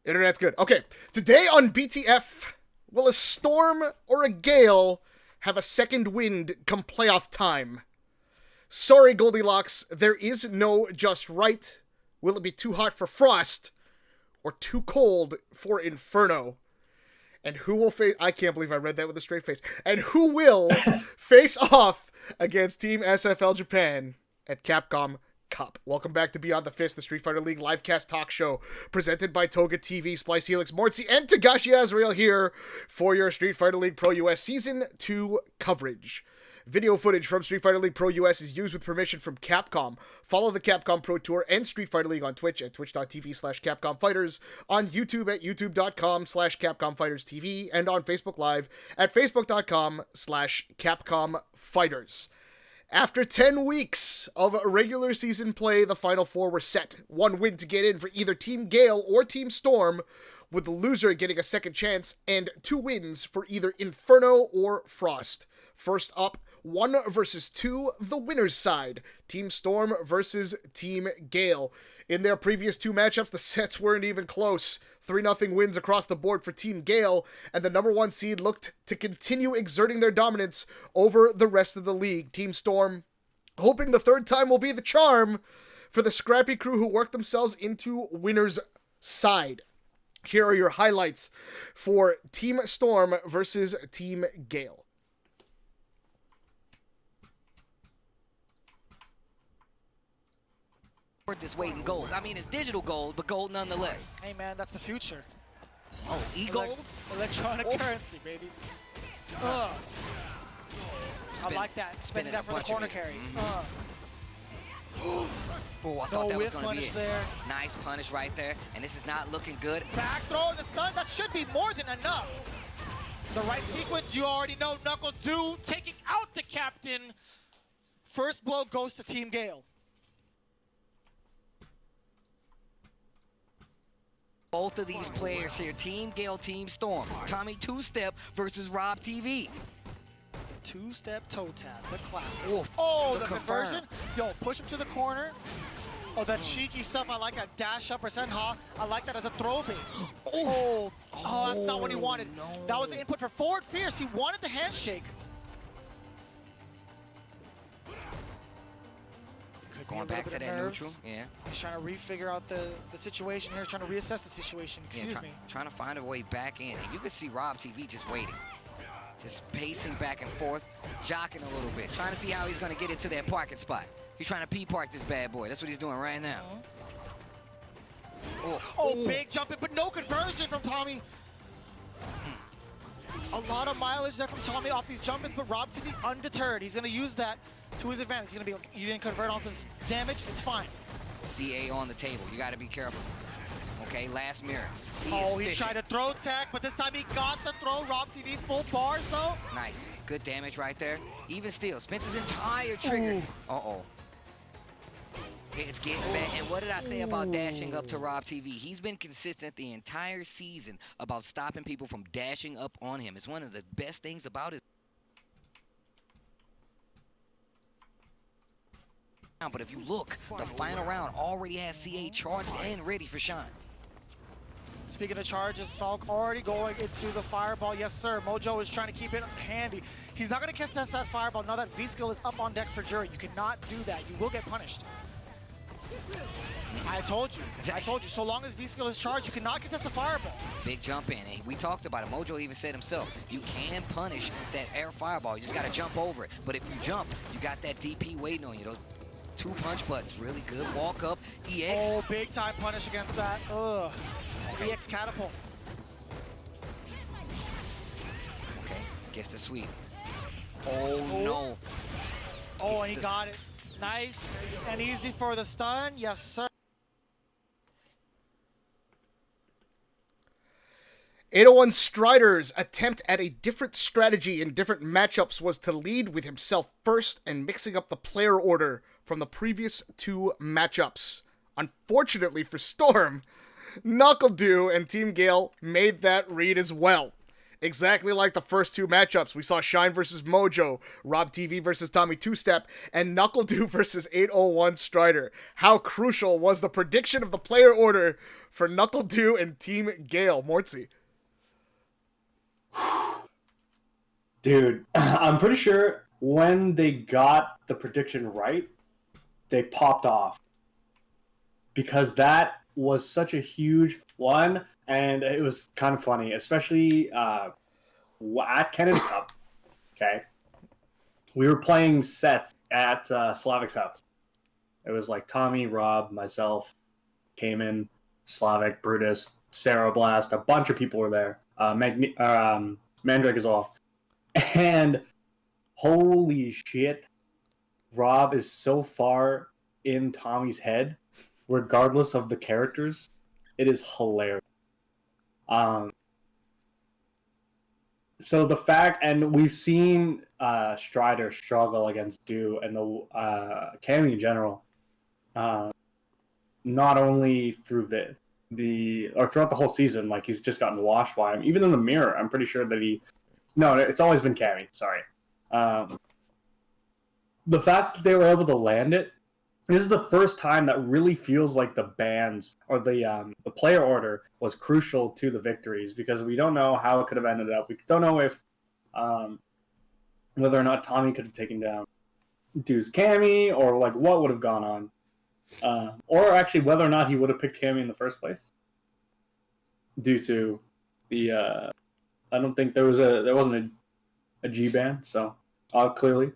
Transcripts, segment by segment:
Internet's good. Okay, today on BTF, will a storm or a gale have a second wind come playoff time? Sorry, Goldilocks, there is no just right. Will it be too hot for Frost or too cold for Inferno? And who will face... I can't believe I read that with a straight face. And who will face off against Team SFL Japan at Capcom Cup? Welcome back to Beyond the Fist, the Street Fighter League livecast talk show presented by Toga TV, SplicedHelix, Mortsy, and togashiazrael here for your Street Fighter League Pro US Season 2 coverage. Video footage from Street Fighter League Pro US is used with permission from Capcom. Follow the Capcom Pro Tour and Street Fighter League on Twitch at twitch.tv/CapcomFighters, on YouTube at youtube.com/CapcomFightersTV, and on Facebook Live at facebook.com/CapcomFighters. After 10 weeks of regular season play, the Final Four were set. One win to get in for either Team Gale or Team Storm, with the loser getting a second chance, and 2 wins for either Inferno or Frost. First up, 1 versus 2, the winner's side. Team Storm versus Team Gale. In their previous 2 matchups, the sets weren't even close. 3-0 wins across the board for Team Gale, and the number 1 seed looked to continue exerting their dominance over the rest of the league. Team Storm, hoping the third time will be the charm for the scrappy crew who worked themselves into winner's side. Here are your highlights for Team Storm versus Team Gale. Worth this weight in gold. I mean, it's digital gold, but gold nonetheless. Hey man, that's the future. Oh, e-gold? Electronic currency, baby. I like that. Spending that for the corner carry. Oh, I thought No that was whiff going to be punish it. there. Nice punish right there, and this is not looking good. Back throw and the stun, that should be more than enough. The right sequence, you already know Knuckle do. Taking out the captain. First blow goes to Team Gale. Both of these players here, Team Gale, Team Storm. Tommy two-step versus Rob TV. 2-step toe tap, the classic. Oof, Oh, the confirm. conversion. Yo, push him to the corner. Oh, that cheeky stuff. I like that dash up or senha. I like that as a throw bait. Oh, that's not what he wanted. no. That was the input for forward fierce. He wanted the handshake. Could be a Going little back bit to of that nerves. neutral. Yeah. He's trying to refigure out the situation here, trying to reassess the situation. Excuse me. Trying to find a way back in. And you can see Rob TV just waiting. Just pacing back and forth, jocking a little bit. Trying to see how he's going to get into that parking spot. He's trying to P-park this bad boy. That's what he's doing right now. Oh, big jumping, but no conversion from Tommy. A lot of mileage there from Tommy off these jump-ins, but Rob TV undeterred. He's going to use that to his advantage. He's going to be like, you didn't convert off this damage, it's fine. CA on the table. You got to be careful. Okay, last mirror. He tried to throw tech, but this time he got the throw. Rob TV full bars, though. Nice. Good damage right there. Even still, spent his entire trigger. Uh-oh. It's getting bad. And what did I say about dashing up to Rob TV? He's been consistent the entire season about stopping people from dashing up on him. It's one of the best things about his... But if you look, the final round already has CA charged and ready for Sean. Speaking of charges, Falk already going into the fireball. Yes, sir. Mojo is trying to keep it handy. He's not going to contest that fireball now that V-Skill is up on deck for Jury. You cannot do that. You will get punished. I told you. So long as V-Skill is charged, you cannot contest the fireball. Big jump in. And we talked about it. Mojo even said himself, you can punish that air fireball. You just got to jump over it. But if you jump, you got that DP waiting on you. Those 2 punch buttons, really good. Walk up, EX. Oh, big time punish against that. Ugh. EX catapult. Okay, gets the sweep. Oh, no. Oh, and he got it. Nice and easy for the stun. Yes, sir. 801 Strider's attempt at a different strategy in different matchups was to lead with himself first and mixing up the player order from the previous 2 matchups. Unfortunately for Storm, Knuckle and Team Gale made that read as well. Exactly like the first two matchups. We saw Shine versus Mojo, Rob TV versus Tommy Two Step, and NuckleDo versus 801 Strider. How crucial was the prediction of the player order for NuckleDo and Team Gale? Mortsy. Dude, I'm pretty sure when they got the prediction right, they popped off. Because that was such a huge one, and it was kind of funny, especially at Kennedy Cup. Okay, we were playing sets at Slavic's house. It was like Tommy, Rob, myself, Cayman, Slavic, Brutus, Sarah Blast, a bunch of people were there. Mandrake as well. And holy shit, Rob is so far in Tommy's head, regardless of the characters. It is hilarious. So the fact, and we've seen Strider struggle against Do and the Cammy in general, not only through or throughout the whole season, like he's just gotten washed by him. Even in the mirror, I'm pretty sure that it's always been Cammy. Sorry. The fact that they were able to land it, this is the first time that really feels like the bans or the player order was crucial to the victories, because we don't know how it could have ended up. We don't know if whether or not Tommy could have taken down Dude's Cammy, or like what would have gone on, or actually whether or not he would have picked Cammy in the first place, due to the I don't think there wasn't a G ban, so clearly,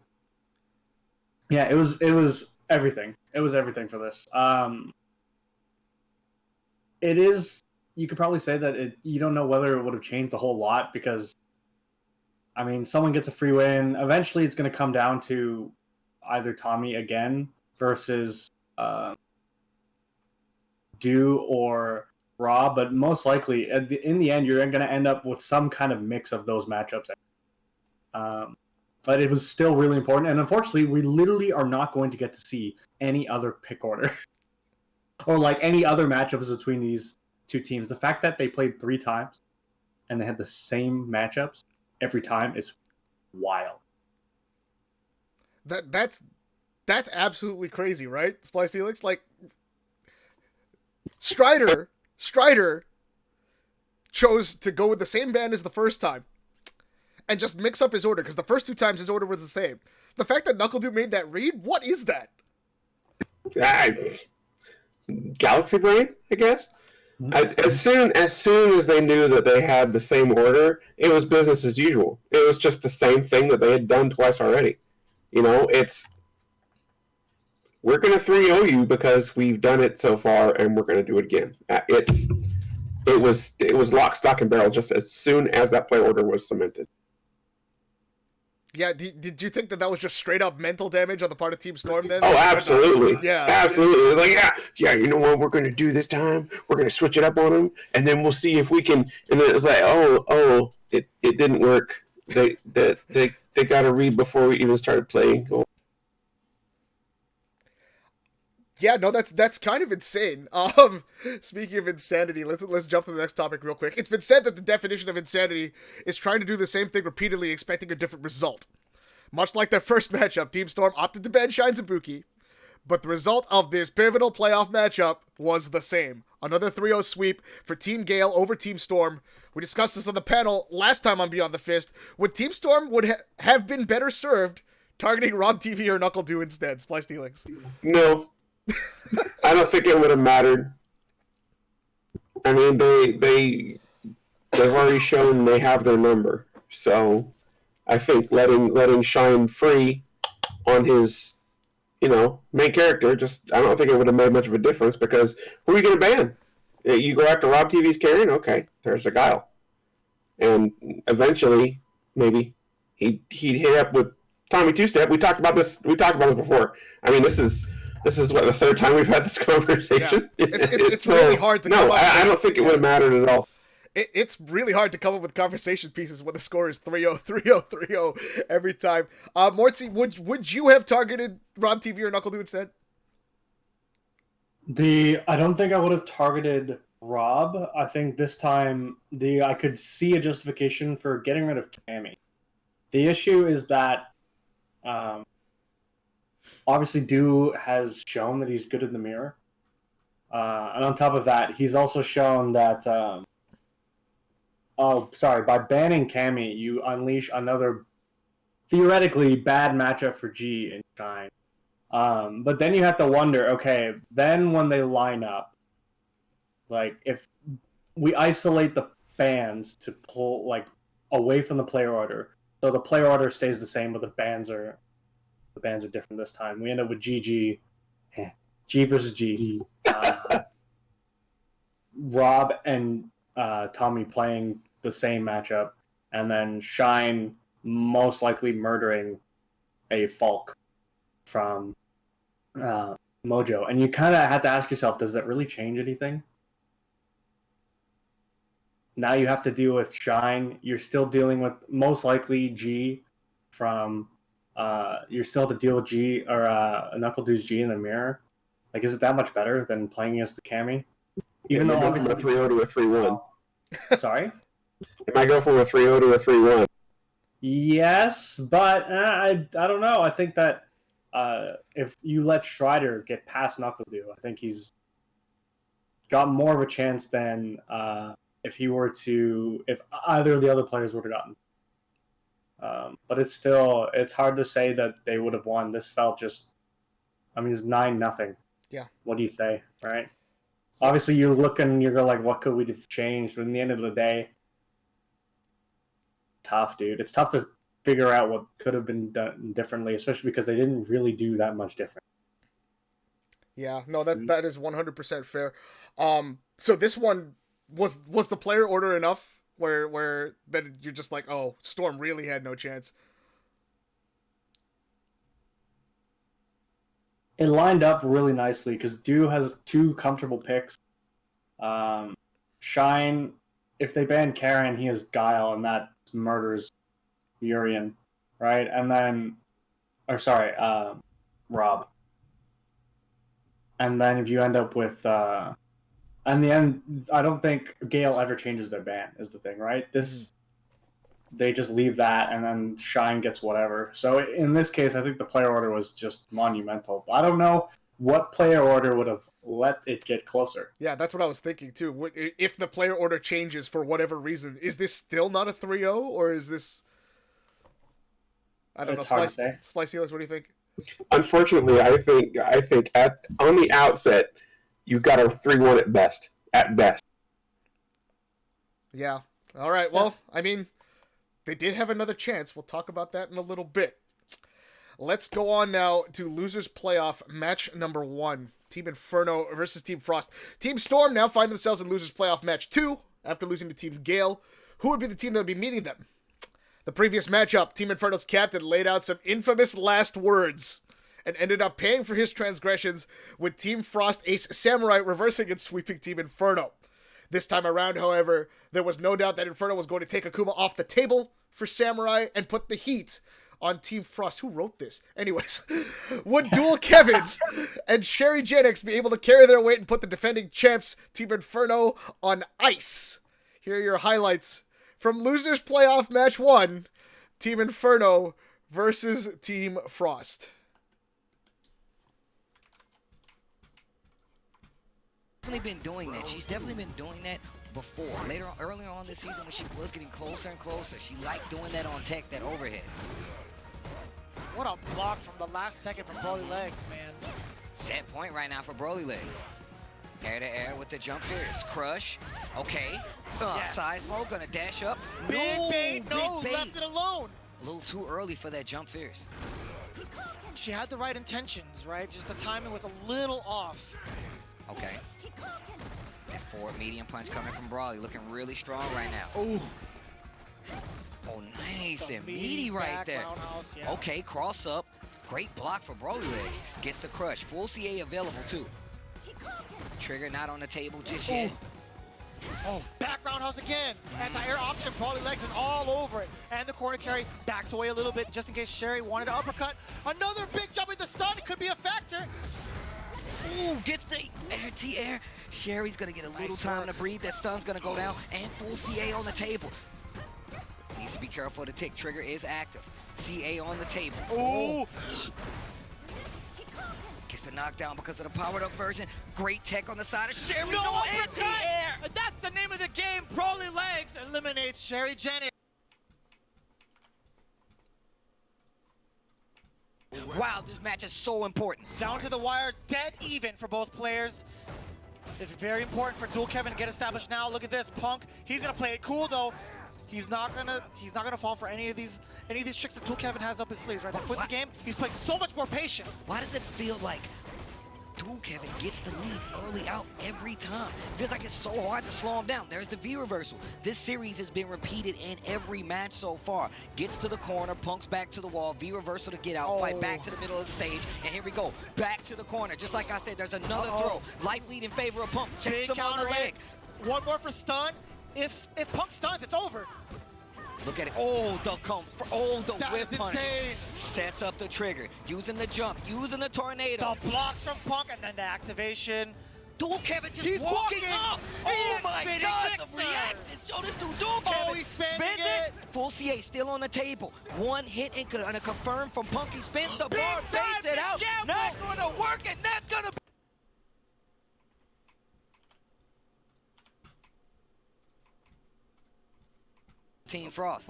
yeah, it was everything. It was everything for this. It is. You could probably say that you don't know whether it would have changed a whole lot, because, I mean, someone gets a free win. Eventually, it's going to come down to either Tommy again versus Do or Rob, but most likely, in the end, you're going to end up with some kind of mix of those matchups. But it was still really important, and unfortunately, we literally are not going to get to see any other pick order or like any other matchups between these two teams. The fact that they played 3 times and they had the same matchups every time is wild. That's absolutely crazy, right? SplicedHelix, like Strider chose to go with the same band as the first time and just mix up his order, because the first 2 times his order was the same. The fact that NuckleDo made that read, what is that? Galaxy brain, I guess. As soon as they knew that they had the same order, it was business as usual. It was just the same thing that they had done twice already. You know, we're going to 3-0 you because we've done it so far, and we're going to do it again. It was lock, stock, and barrel just as soon as that play order was cemented. Yeah, did you think that was just straight up mental damage on the part of Team Storm then? Oh, absolutely. Yeah. Absolutely. It was like, yeah, you know what we're going to do this time? We're going to switch it up on them, and then we'll see if we can. And then it was like, it didn't work. They got to read before we even started playing. Yeah, no, that's kind of insane. Speaking of insanity, let's jump to the next topic real quick. It's been said that the definition of insanity is trying to do the same thing repeatedly, expecting a different result. Much like their first matchup, Team Storm opted to ban Shine Zabuki, but the result of this pivotal playoff matchup was the same. Another 3-0 sweep for Team Gale over Team Storm. We discussed this on the panel last time on Beyond the Fist. Would Team Storm have been better served targeting Rob TV or NuckleDo instead? SplicedHelix. No. I don't think it would have mattered. I mean, they've already shown they have their number. So I think letting Shine free on his, main character, I don't think it would have made much of a difference, because who are you going to ban? You go after Rob TV's carrying? Okay, there's a Guile. And eventually, maybe he'd hit up with Tommy Two-Step. We talked about this before. I mean, this is what, the 3rd time we've had this conversation? Yeah. It's really hard to come up with. I don't think it would have mattered at all. It's really hard to come up with conversation pieces when the score is 3-0, 3-0, 3-0 every time. Mortsy, would you have targeted Rob TV or NuckleDo instead? I don't think I would have targeted Rob, I think this time I could see a justification for getting rid of Cammy. The issue is that obviously Do has shown that he's good in the mirror. And on top of that, he's also shown that by banning Cammy, you unleash another theoretically bad matchup for G and Shine. But then you have to wonder, okay, then when they line up, like if we isolate the bans to pull like away from the player order, so the player order stays the same, but the bans are different this time. We end up with G versus G. Rob and Tommy playing the same matchup, and then Shine most likely murdering a Falk from Mojo. And you kind of have to ask yourself, does that really change anything? Now you have to deal with Shine. You're still dealing with most likely G from... you're still have to deal with G or Knuckle Dude's G in the mirror. Like, is it that much better than playing against the Cammy? Even though obviously from a 3-0 to a 3-1. Sorry? It might go from a 3-0 to a 3-1. Yes, but I don't know. I think that if you let Strider get past Knuckle Dude, I think he's got more of a chance than if either of the other players would have gotten. But it's hard to say that they would have won. This felt just, it's 9-0. Yeah. What do you say, right? Obviously, you're like, what could we have changed? But in the end of the day, tough, dude. It's tough to figure out what could have been done differently, especially because they didn't really do that much different. Yeah, no, that is 100% fair. So this one was the player order enough where then you're just like, oh, Storm really had no chance. It lined up really nicely because Do has 2 comfortable picks. Shine, if they ban Karen, he has Guile, and that murders Urian, right? And then, Rob. And then if you end up with, in the end, I don't think Gale ever changes their ban, is the thing, right? They just leave that, and then Shine gets whatever. So in this case, I think the player order was just monumental. I don't know what player order would have let it get closer. Yeah, that's what I was thinking too. If the player order changes for whatever reason, is this still not a 3-0, or is this... I don't know. It's hard to say. SplicedHelix, what do you think? Unfortunately, I think on the outset, you got a 3-1 at best. At best. Yeah. All right. Well, they did have another chance. We'll talk about that in a little bit. Let's go on now to Losers Playoff match number 1. Team Inferno versus Team Frost. Team Storm now find themselves in Losers Playoff match 2 after losing to Team Gale. Who would be the team that would be meeting them? The previous matchup, Team Inferno's captain laid out some infamous last words and ended up paying for his transgressions with Team Frost Ace Samurai reversing and sweeping Team Inferno. This time around, however, there was no doubt that Inferno was going to take Akuma off the table for Samurai and put the heat on Team Frost. Who wrote this? Anyways, would Dual Kevin and Sherry Jennings be able to carry their weight and put the defending champs, Team Inferno, on ice? Here are your highlights from Losers Playoff Match 1, Team Inferno versus Team Frost. Definitely been doing that. She's definitely been doing that before. Earlier on this season when she was getting closer and closer, she liked doing that on tech, that overhead. What a block from the last second from Broly Legs, man. Set point right now for Broly Legs. Air to air with the jump fierce. Crush. Okay. Yes. Seismo gonna dash up. Big bait, no, big bait. left it alone. A little too early for that jump fierce. She had the right intentions, right? Just the timing was a little off. Okay. That forward medium punch coming from Brawley, looking really strong right now. Ooh. Oh, nice and meaty right there. Yeah. Okay, cross up. Great block for Broly Legs. Gets the crush. Full CA available too. Trigger not on the table just yet. Oh, back roundhouse again. Anti-air option. Broly Legs is all over it. And the corner carry backs away a little bit just in case Sherry wanted to uppercut. Another big jump in the stun. It could be a factor. Ooh, gets the anti-air. Sherry's gonna get a little time to breathe. That stun's gonna go down, and full CA on the table. Needs to be careful. The tick trigger is active. CA on the table. Ooh. Gets the knockdown because of the powered up version. Great tech on the side of Sherry. No No uppercut! anti-air. And that's the name of the game. Broly Legs eliminates Sherry Jennings. Wow, this match is so important. Down to the wire, dead even for both players. This is very important for Dual Kevin to get established now. Look at this, Punk. He's gonna play it cool though. He's not gonna fall for any of these tricks that Dual Kevin has up his sleeves, right? That flips the game. He's playing so much more patient. Why does it feel like Dual Kevin gets the lead early out every time? Feels like it's so hard to slow him down. There's the V reversal. This series has been repeated in every match so far. Gets to the corner, Punk's back to the wall, V reversal to get out, fight back to the middle of the stage, and here we go. Back to the corner. Just like I said, there's another throw. Life lead in favor of Punk. Checks him on the leg. One more for stun. If Punk stuns, it's over. Look at it. Oh, the whip punish. Insane. Sets up the trigger. Using the jump, using the tornado. The blocks from Punk and then the activation. Dual Kevin just He's walking walking. up. He Oh is my spinning God, mixer. the reactions. Yo, this dude, Dual Kevin. Oh, he's spinning spins it. Full CA still on the table. One hit and a confirm from Punk. He spins the bar, time fades it out. gamble. Not going to work, and that's going to be. Team Frost.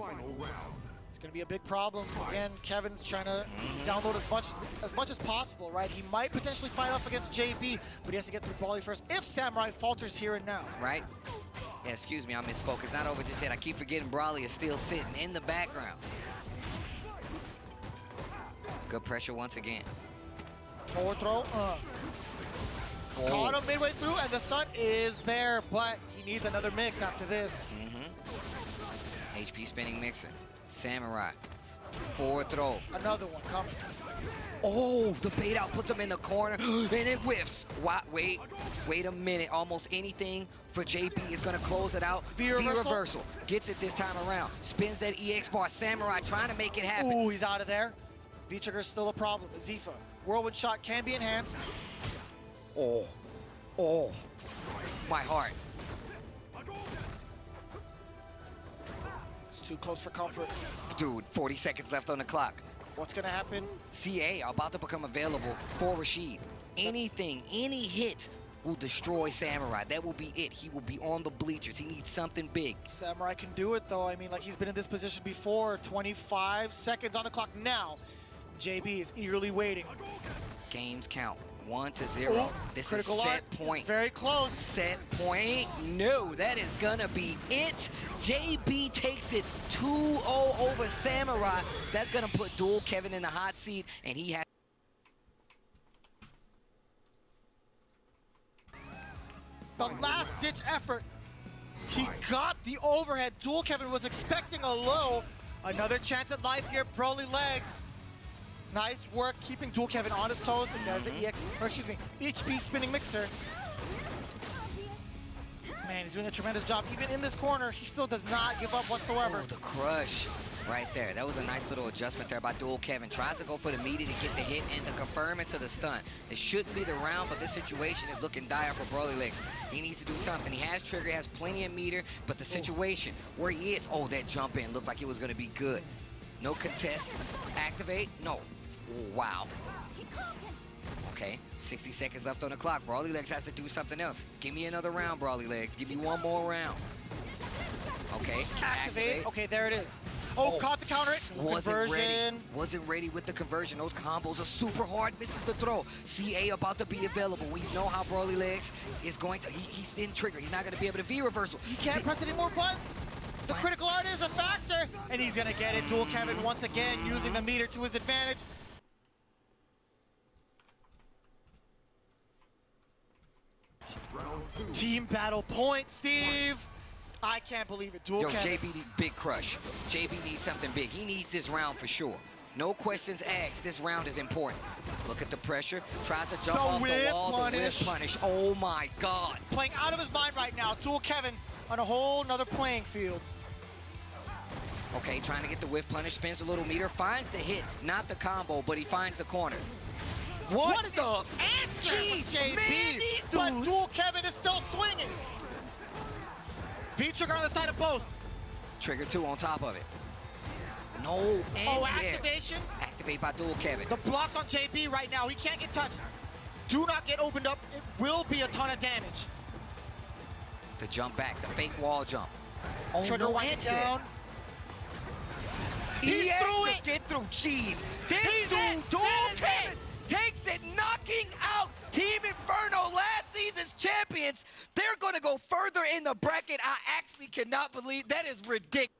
It's going to be a big problem. Again, Kevin's trying to download as much as possible, right? He might potentially fight off against JB, but he has to get through Brawly first if Samurai falters here and now. Right? Yeah, excuse me, I misspoke. It's not over just yet. I keep forgetting Brawly is still sitting in the background. Good pressure once again. Forward throw. Caught him midway through, and the stun is there, but he needs another mix after this. HP spinning mixer. Samurai. Forward throw. Another one coming. Oh, the bait out puts him in the corner, and it whiffs. Wait a minute. Almost anything for JB is going to close it out. V reversal. Gets it this time around. Spins that EX bar. Samurai trying to make it happen. Ooh, he's out of there. V-trigger's still a problem. Zifa. Whirlwind shot can be enhanced. Oh, my heart. It's too close for comfort. Dude, 40 seconds left on the clock. What's gonna happen? CA are about to become available for Rashid. Anything, any hit will destroy Samurai. That will be it. He will be on the bleachers. He needs something big. Samurai can do it though. I mean, like he's been in this position before. 25 seconds on the clock now. JB is eagerly waiting. Games count 1-0. Ooh, This is critical set art point. is very close. Set point. No, that is gonna be it. JB takes it 2-0 over Samurai. That's gonna put Dual Kevin in the hot seat, and he has. The last-ditch effort. He got the overhead. Dual Kevin was expecting a low. Another chance at life here. Broly Legs. Nice work keeping Dual Kevin on his toes. And there's the HP spinning mixer. Man, he's doing a tremendous job. Even in this corner, he still does not give up whatsoever. Oh, the crush right there. That was a nice little adjustment there by Dual Kevin. Tries to go for the meaty to get the hit and to confirm it to the stun. It shouldn't be the round, but this situation is looking dire for Broly Legs. He needs to do something. He has trigger, he has plenty of meter, but the situation where he is, oh, that jump in looked like it was going to be good. No contest. Activate? No. Wow. Okay, 60 seconds left on the clock. Brawly Legs has to do something else. Give me another round, Brawly Legs. Give me one more round. Okay, Activate. Okay, there it is. Oh, caught the counter it. Wasn't ready with the conversion. Those combos are super hard. Misses the throw. CA about to be available. We know how Brawly Legs is going to. He's in trigger. He's not going to be able to V reversal. He can't press any more buttons. The critical art is a factor, and he's going to get it. Dual Kevin once again using the meter to his advantage. Team battle point, Steve. I can't believe it. Dual Kevin. JB needs big crush. JB needs something big. He needs this round for sure. No questions asked. This round is important. Look at the pressure. Tries to jump off the wall. The whip punish. Oh my God. Playing out of his mind right now. Dual Kevin on a whole nother playing field. Okay, trying to get the whiff punish. Spins a little meter. Finds the hit. Not the combo, but he finds the corner. What the? answer Jeez, JB? man, these But dudes. Dual Kevin is still swinging. V-trigger on the side of both. Trigger 2 on top of it. No, and Oh, there. activation. Activate by Dual Kevin. The block's on JB right now. He can't get touched. Do not get opened up. It will be a ton of damage. The jump back, the fake wall jump. Oh, Trigger no winding answer. down. He He's has through to it. get through. Jeez. This He's dude, in. Dual That is Kevin, takes it, knocking out Team Inferno, last season's champions. They're going to go further in the bracket. I actually cannot believe that is ridiculous.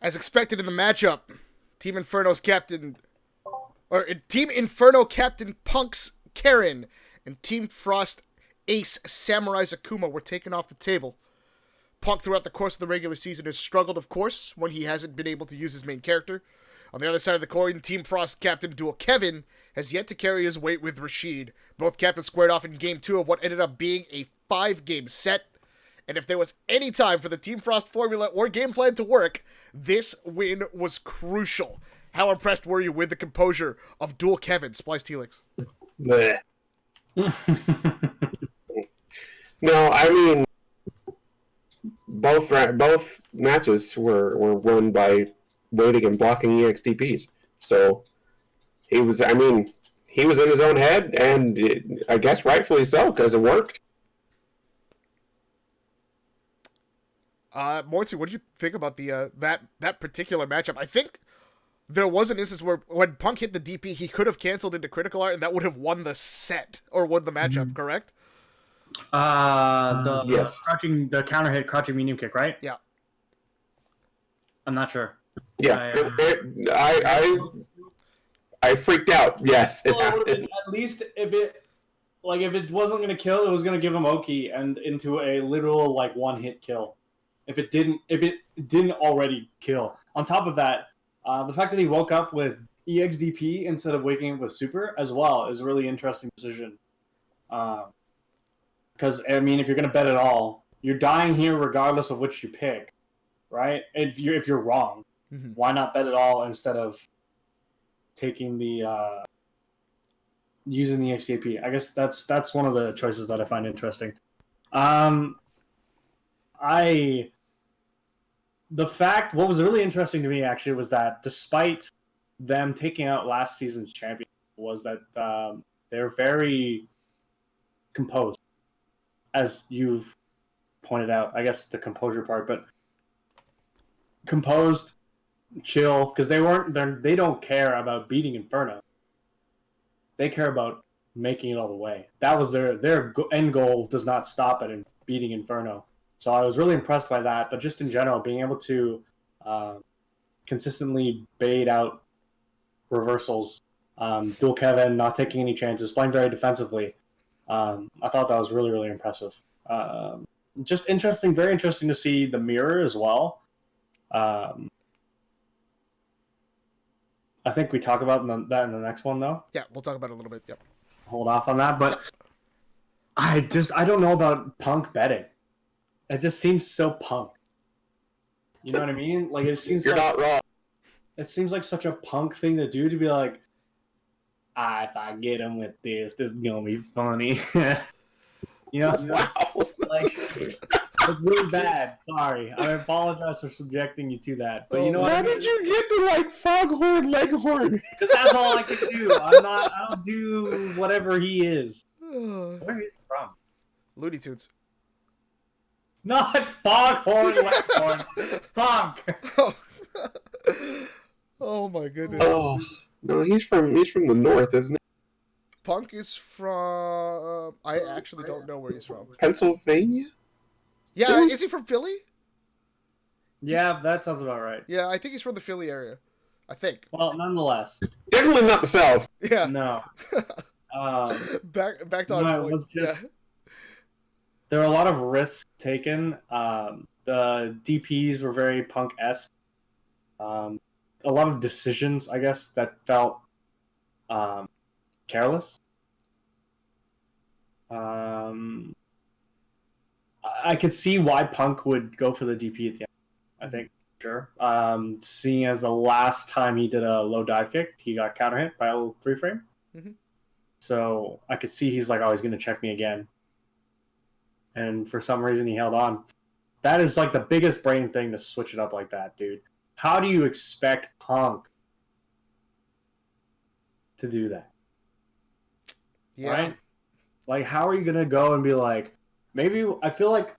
As expected in the matchup, Team Inferno captain Punk's Karen and Team Frost ace Samurai Zakuma were taken off the table. Punk throughout the course of the regular season has struggled, of course, when he hasn't been able to use his main character. On the other side of the coin, Team Frost captain Dual Kevin has yet to carry his weight with Rashid. Both captains squared off in Game 2 of what ended up being a 5-game set. And if there was any time for the Team Frost formula or game plan to work, this win was crucial. How impressed were you with the composure of Dual Kevin, SplicedHelix? Bleh. No, I mean, both matches were won by waiting and blocking EXDPs. So he was in his own head, and I guess rightfully so, because it worked. Mortsy, what did you think about the that particular matchup? I think there was an instance where when Punk hit the DP, he could have canceled into Critical Art, and that would have won the set, or won the matchup, correct? The crouching, the counter hit, crouching medium kick, right? Yeah. I'm not sure. Yeah, I freaked out. Yes, it Well, happened. at least if it wasn't gonna kill, it was gonna give him Oki and into a literal one hit kill. If it didn't already kill. On top of that, the fact that he woke up with EXDP instead of waking up with Super as well is a really interesting decision. Because I mean, if you're gonna bet it all, you're dying here regardless of which you pick, right? If you're wrong, why not bet it all instead of taking the using the EXDP? I guess that's one of the choices that I find interesting. What was really interesting to me actually was that despite them taking out last season's champion, was that they're very composed, as you've pointed out. I guess the composure part, but composed, chill, because they don't care about beating Inferno. They care about making it all the way. That was their end goal. Does not stop at beating Inferno. So I was really impressed by that. But just in general, being able to consistently bait out reversals, Dual Kevin not taking any chances, playing very defensively. I thought that was really, really impressive. Just interesting, very interesting to see the mirror as well. I think we talk about that in the next one, though. Yeah, we'll talk about it a little bit. Yep. Hold off on that, but I don't know about Punk betting. It just seems so Punk. You know what I mean? Like it seems You're not wrong. It seems like such a Punk thing to do, to be like, if I get him with this is gonna be funny. You know? Wow. Like it's really bad. Sorry, I apologize for subjecting you to that. But you know what? How did you get to Foghorn Leghorn? Because that's all I can do. I don't do whatever he is. Where is he from? Looney Tunes. Not Foghorn Leghorn. Punk. Oh my goodness. Oh no, he's from the north, isn't he? Punk is from... I actually don't know where he's from. Pennsylvania? Yeah, Philly? is he from Philly? Yeah, that sounds about right. Yeah, I think he's from the Philly area. I think. Well, nonetheless, Definitely not the South. Yeah. no. Back to our No, it point. was just there were a lot of risks taken. The DPs were very Punk-esque. A lot of decisions, I guess, that felt careless. I could see why Punk would go for the DP at the end. I think, sure. Seeing as the last time he did a low dive kick, he got counter hit by a little 3-frame. Mhm. So I could see he's like, oh, he's going to check me again. And for some reason, he held on. That is like the biggest brain thing to switch it up like that, dude. How do you expect Punk to do that? Yeah. Right? Like, how are you going to go and be like, maybe I feel like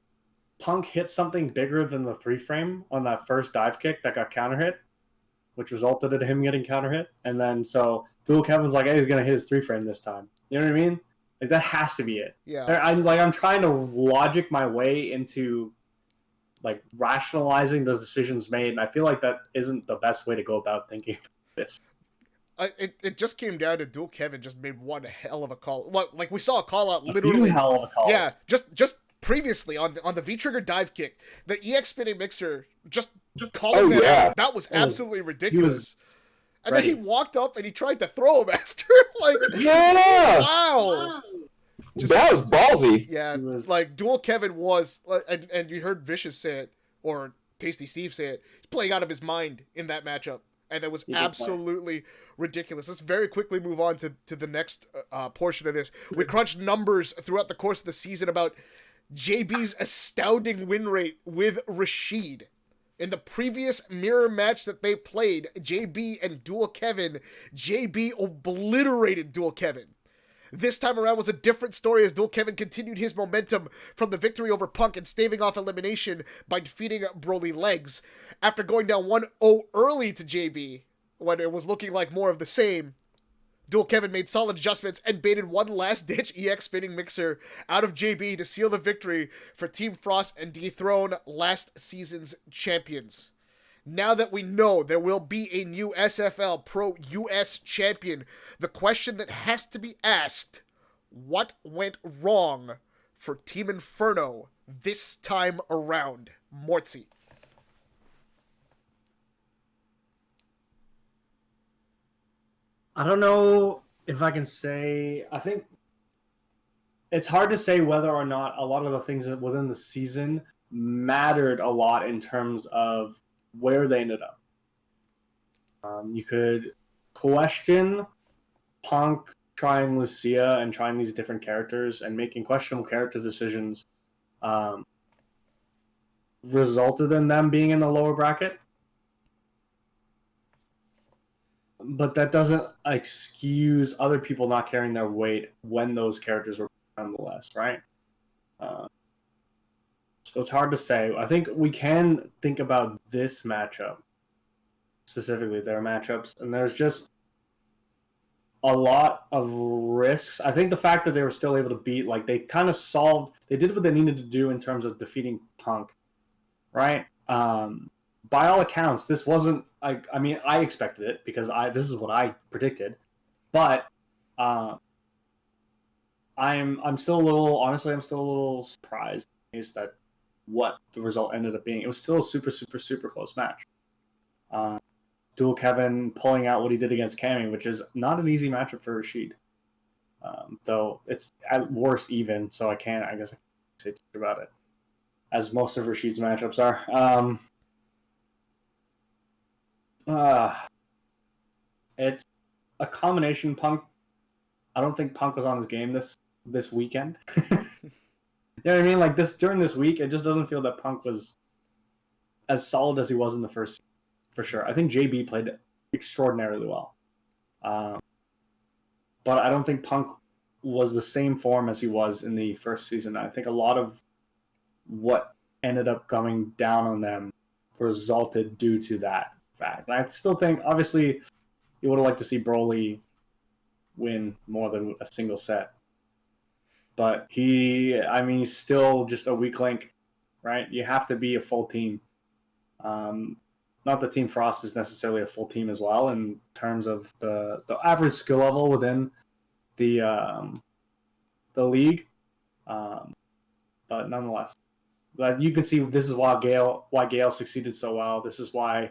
Punk hit something bigger than the 3-frame on that first dive kick that got counter hit, which resulted in him getting counter hit. And then so Dual Kevin's like, hey, he's going to hit his 3-frame this time. You know what I mean? Like, that has to be it. Yeah. I'm trying to logic my way into like rationalizing the decisions made, and I feel like that isn't the best way to go about thinking about this. It just came down to Dual Kevin just made one hell of a call. Like we saw a call out A few literally. hell of a calls. Yeah, just previously on the V trigger dive kick, the EX spinning mixer just calling that out. That was absolutely ridiculous. And then he walked up and he tried to throw him after. Like, Yeah. wow. That was ballsy. Yeah, was- like Dual Kevin was, and you heard Vicious say it, or Tasty Steve say it, he's playing out of his mind in that matchup, and that was absolutely ridiculous. Let's very quickly move on to the next portion of this. We crunched numbers throughout the course of the season about JB's astounding win rate with Rashid. In the previous mirror match that they played, JB and Dual Kevin, JB obliterated Dual Kevin. This time around was a different story as Dual Kevin continued his momentum from the victory over Punk and staving off elimination by defeating Broly Legs. After going down 1-0 early to JB, when it was looking like more of the same, Dual Kevin made solid adjustments and baited one last-ditch EX spinning mixer out of JB to seal the victory for Team Frost and dethrone last season's champions. Now that we know there will be a new SFL Pro US champion, the question that has to be asked, what went wrong for Team Inferno this time around? Mortsy. I don't know if I can say. I think it's hard to say whether or not a lot of the things within the season mattered a lot in terms of where they ended up. You could question Punk trying Lucia and trying these different characters and making questionable character decisions resulted in them being in the lower bracket. But that doesn't excuse other people not carrying their weight when those characters were nonetheless, right? So it's hard to say. I think we can think about this matchup, specifically their matchups, and there's just a lot of risks. I think the fact that they were still able to beat, like, they kind of solved, they did what they needed to do in terms of defeating Punk, right? By all accounts, this wasn't, I mean, I expected it because this is what I predicted, but I'm still a little surprised that what the result ended up being. It was still a super, super, super close match. Dual Kevin pulling out what he did against Cammy, which is not an easy matchup for Rashid. Though it's at worst even, so I can't say too much about it, as most of Rashid's matchups are. It's a combination. Punk, I don't think Punk was on his game this weekend. You know what I mean? Like, during this week, it just doesn't feel that Punk was as solid as he was in the first season, for sure. I think JB played extraordinarily well. But I don't think Punk was the same form as he was in the first season. I think a lot of what ended up coming down on them resulted due to that fact. And I still think, obviously, you would have liked to see Broly win more than a single set. But he's still just a weak link, right? You have to be a full team. Not that Team Frost is necessarily a full team as well in terms of the average skill level within the league. But nonetheless, but you can see this is why Gale succeeded so well. This is why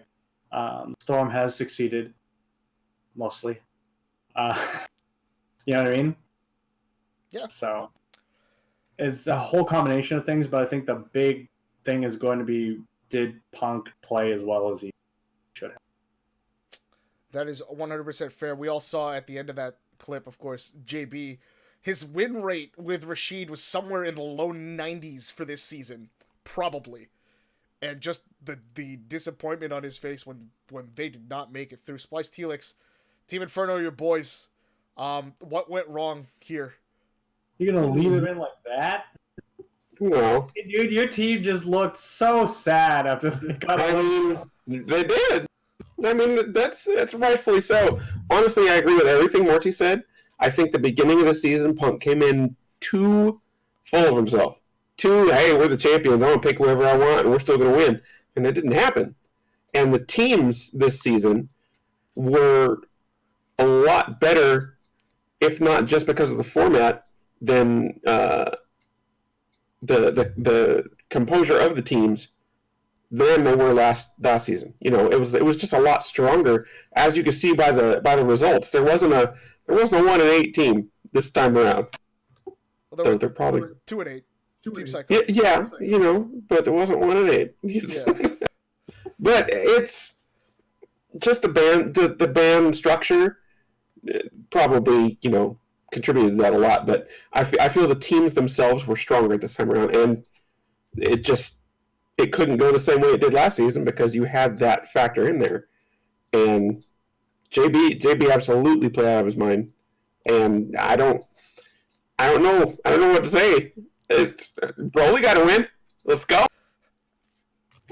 Storm has succeeded mostly. You know what I mean? Yeah. So it's a whole combination of things, but I think the big thing is going to be did Punk play as well as he should have. That is 100% fair. We all saw at the end of that clip, of course, JB, his win rate with Rashid was somewhere in the low 90s for this season, probably. And just the disappointment on his face when they did not make it through. SplicedHelix, Team Inferno, your boys. What went wrong here? You're going to leave him in like that? No. Dude, your team just looked so sad after they got they did. I mean, that's rightfully so. Honestly, I agree with everything Morty said. I think the beginning of the season, Punk came in too full of himself. Hey, we're the champions. I'm going to pick whoever I want, and we're still going to win. And that didn't happen. And the teams this season were a lot better, if not just because of the format, than the composure of the teams than they were last season. You know, it was just a lot stronger, as you can see by the results. There wasn't a 1-8 team this time around. Well, they're probably 2-8. Team cycle. Yeah, you know, but it wasn't 1-8. Yeah. But it's just the band structure probably, you know, contributed to that a lot. But I feel the teams themselves were stronger this time around, and it couldn't go the same way it did last season because you had that factor in there. And JB absolutely played out of his mind, and I don't know what to say. Broly got to win. Let's go.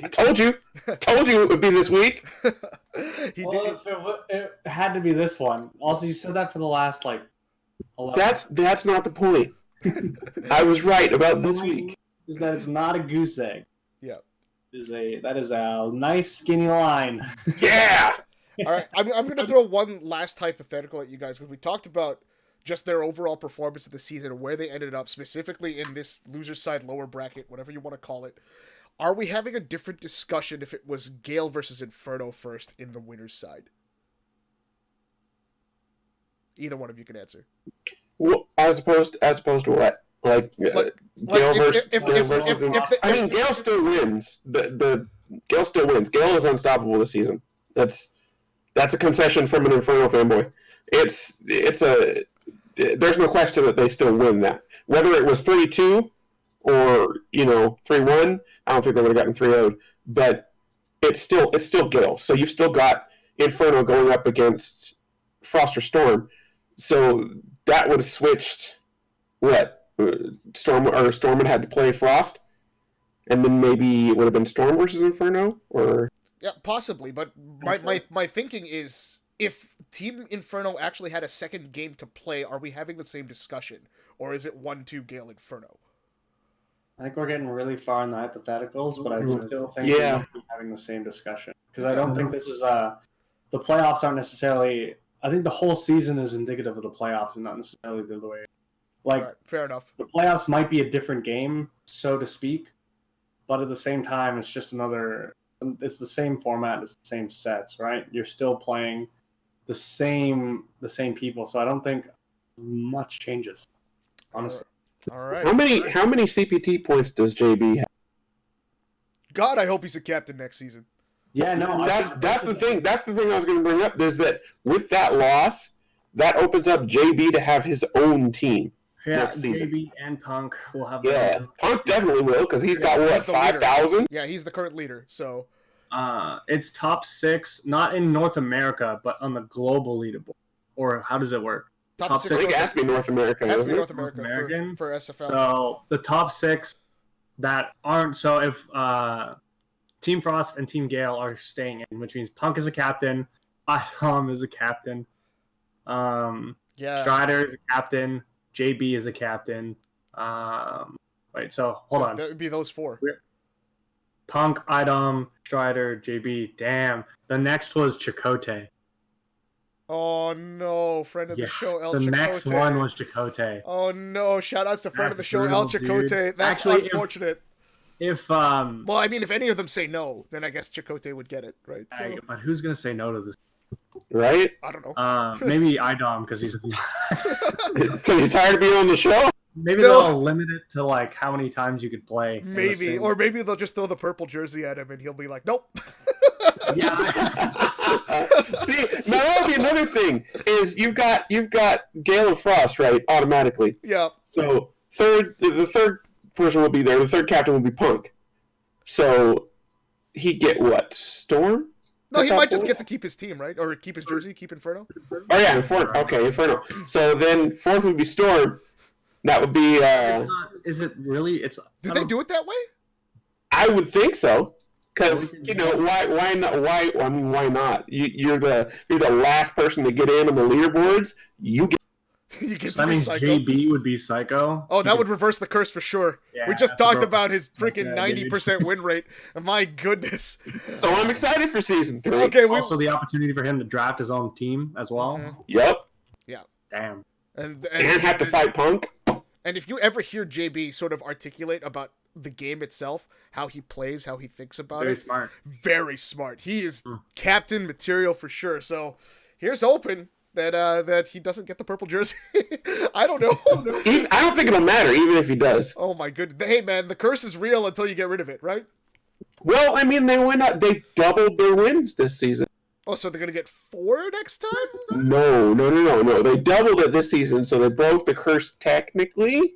I told you it would be this week. It had to be this one. Also, you said that for the last 11. That's not the point. I was right about this week. Is that it's not a goose egg. Yeah. That is a nice skinny line. Yeah. All right, I'm going to throw one last hypothetical at you guys because we talked about just their overall performance of the season and where they ended up, specifically in this loser side lower bracket, whatever you want to call it. Are we having a different discussion if it was Gale versus Inferno first in the winner's side? Either one of you can answer. Well, as opposed to what? Gale versus I mean, Gale still wins. The Gale still wins. Gale is unstoppable this season. That's a concession from an Inferno fanboy. There's no question that they still win that. Whether it was 3-2 or 3-1, I don't think they would have gotten 3-0'd. But it's still Gale. So you've still got Inferno going up against Frost or Storm. So that would have switched what? Storm would have had to play Frost, and then maybe it would have been Storm versus Inferno, or yeah, possibly. But my thinking is, if Team Inferno actually had a second game to play, are we having the same discussion, or is it 1-2 Gale Inferno? I think we're getting really far in the hypotheticals, but I still think we're having the same discussion because I don't think this is the playoffs aren't necessarily. I think the whole season is indicative of the playoffs and not necessarily the other way. Right, fair enough. The playoffs might be a different game, so to speak, but at the same time, it's just it's the same format, it's the same sets, right? You're still playing the same people, so I don't think much changes, honestly. All right. How many CPT points does JB have? God, I hope he's a captain next season. Yeah, no, that's the thing. That's the thing I was going to bring up. Is that with that loss, that opens up JB to have his own team. Yeah, next season. JB and Punk will have. Yeah, Punk definitely will because he's got 5,000. Yeah, he's the current leader. So, it's top 6, not in North America, but on the global leaderboard. Or how does it work? Top 6. I think it has to be North America. Has to be North American for SFL. So the top 6 that aren't. So if Team Frost and Team Gale are staying in, which means Punk is a captain, Tom is a captain, Strider is a captain, JB is a captain. Wait, so hold on. That would be those 4. Punk, Idom, Strider, JB. Damn. The next was Chakotay. Oh no, friend of the show, El Chakotay. The next one was Chakotay. Oh no, shout outs to friend of the show, El Chakotay. That's actually unfortunate. If well, I mean, if any of them say no, then I guess Chakotay would get it, right? So, but who's gonna say no to this? Right? I don't know. Maybe Idom because he's tired of being on the show. Maybe No. they'll limit it to like how many times you could play. in the Maybe, same- or maybe they'll just throw the purple jersey at him and he'll be like, nope. yeah. See, now that would be another thing. Is you've got Gale and Frost, right? Automatically. Yeah. So the third person will be there. The third captain will be Punk. So he get what? Storm? No, he At that might just point? get to keep his team, right? Or keep his jersey, keep Inferno. Oh yeah, Inferno. Okay, Inferno. So then fourth would be Storm. That would be. Is it really? It's. Did they do it that way? I would think so. Because why not? Why not? You're the last person to get in on the leaderboards. You get. You get So to that be means Psycho. JB would be Psycho. Oh, that would reverse the curse for sure. Yeah, We just that's talked a- about his freaking Yeah, 90% win rate. My goodness. So I'm excited for season 3. Okay, we. Also, the opportunity for him to draft his own team as well. Mhm. Yep. Damn. And have to fight Punk. And if you ever hear JB sort of articulate about the game itself, how he plays, how he thinks about Very it, smart. very smart. He is captain material for sure. So here's hoping that he doesn't get the purple jersey. I don't know. I don't think it'll matter, even if he does. Oh my goodness. Hey man, the curse is real until you get rid of it, right? Well, I mean, they doubled their wins this season. Oh, so they're gonna get 4 next time? No. They doubled it this season, so they broke the curse technically.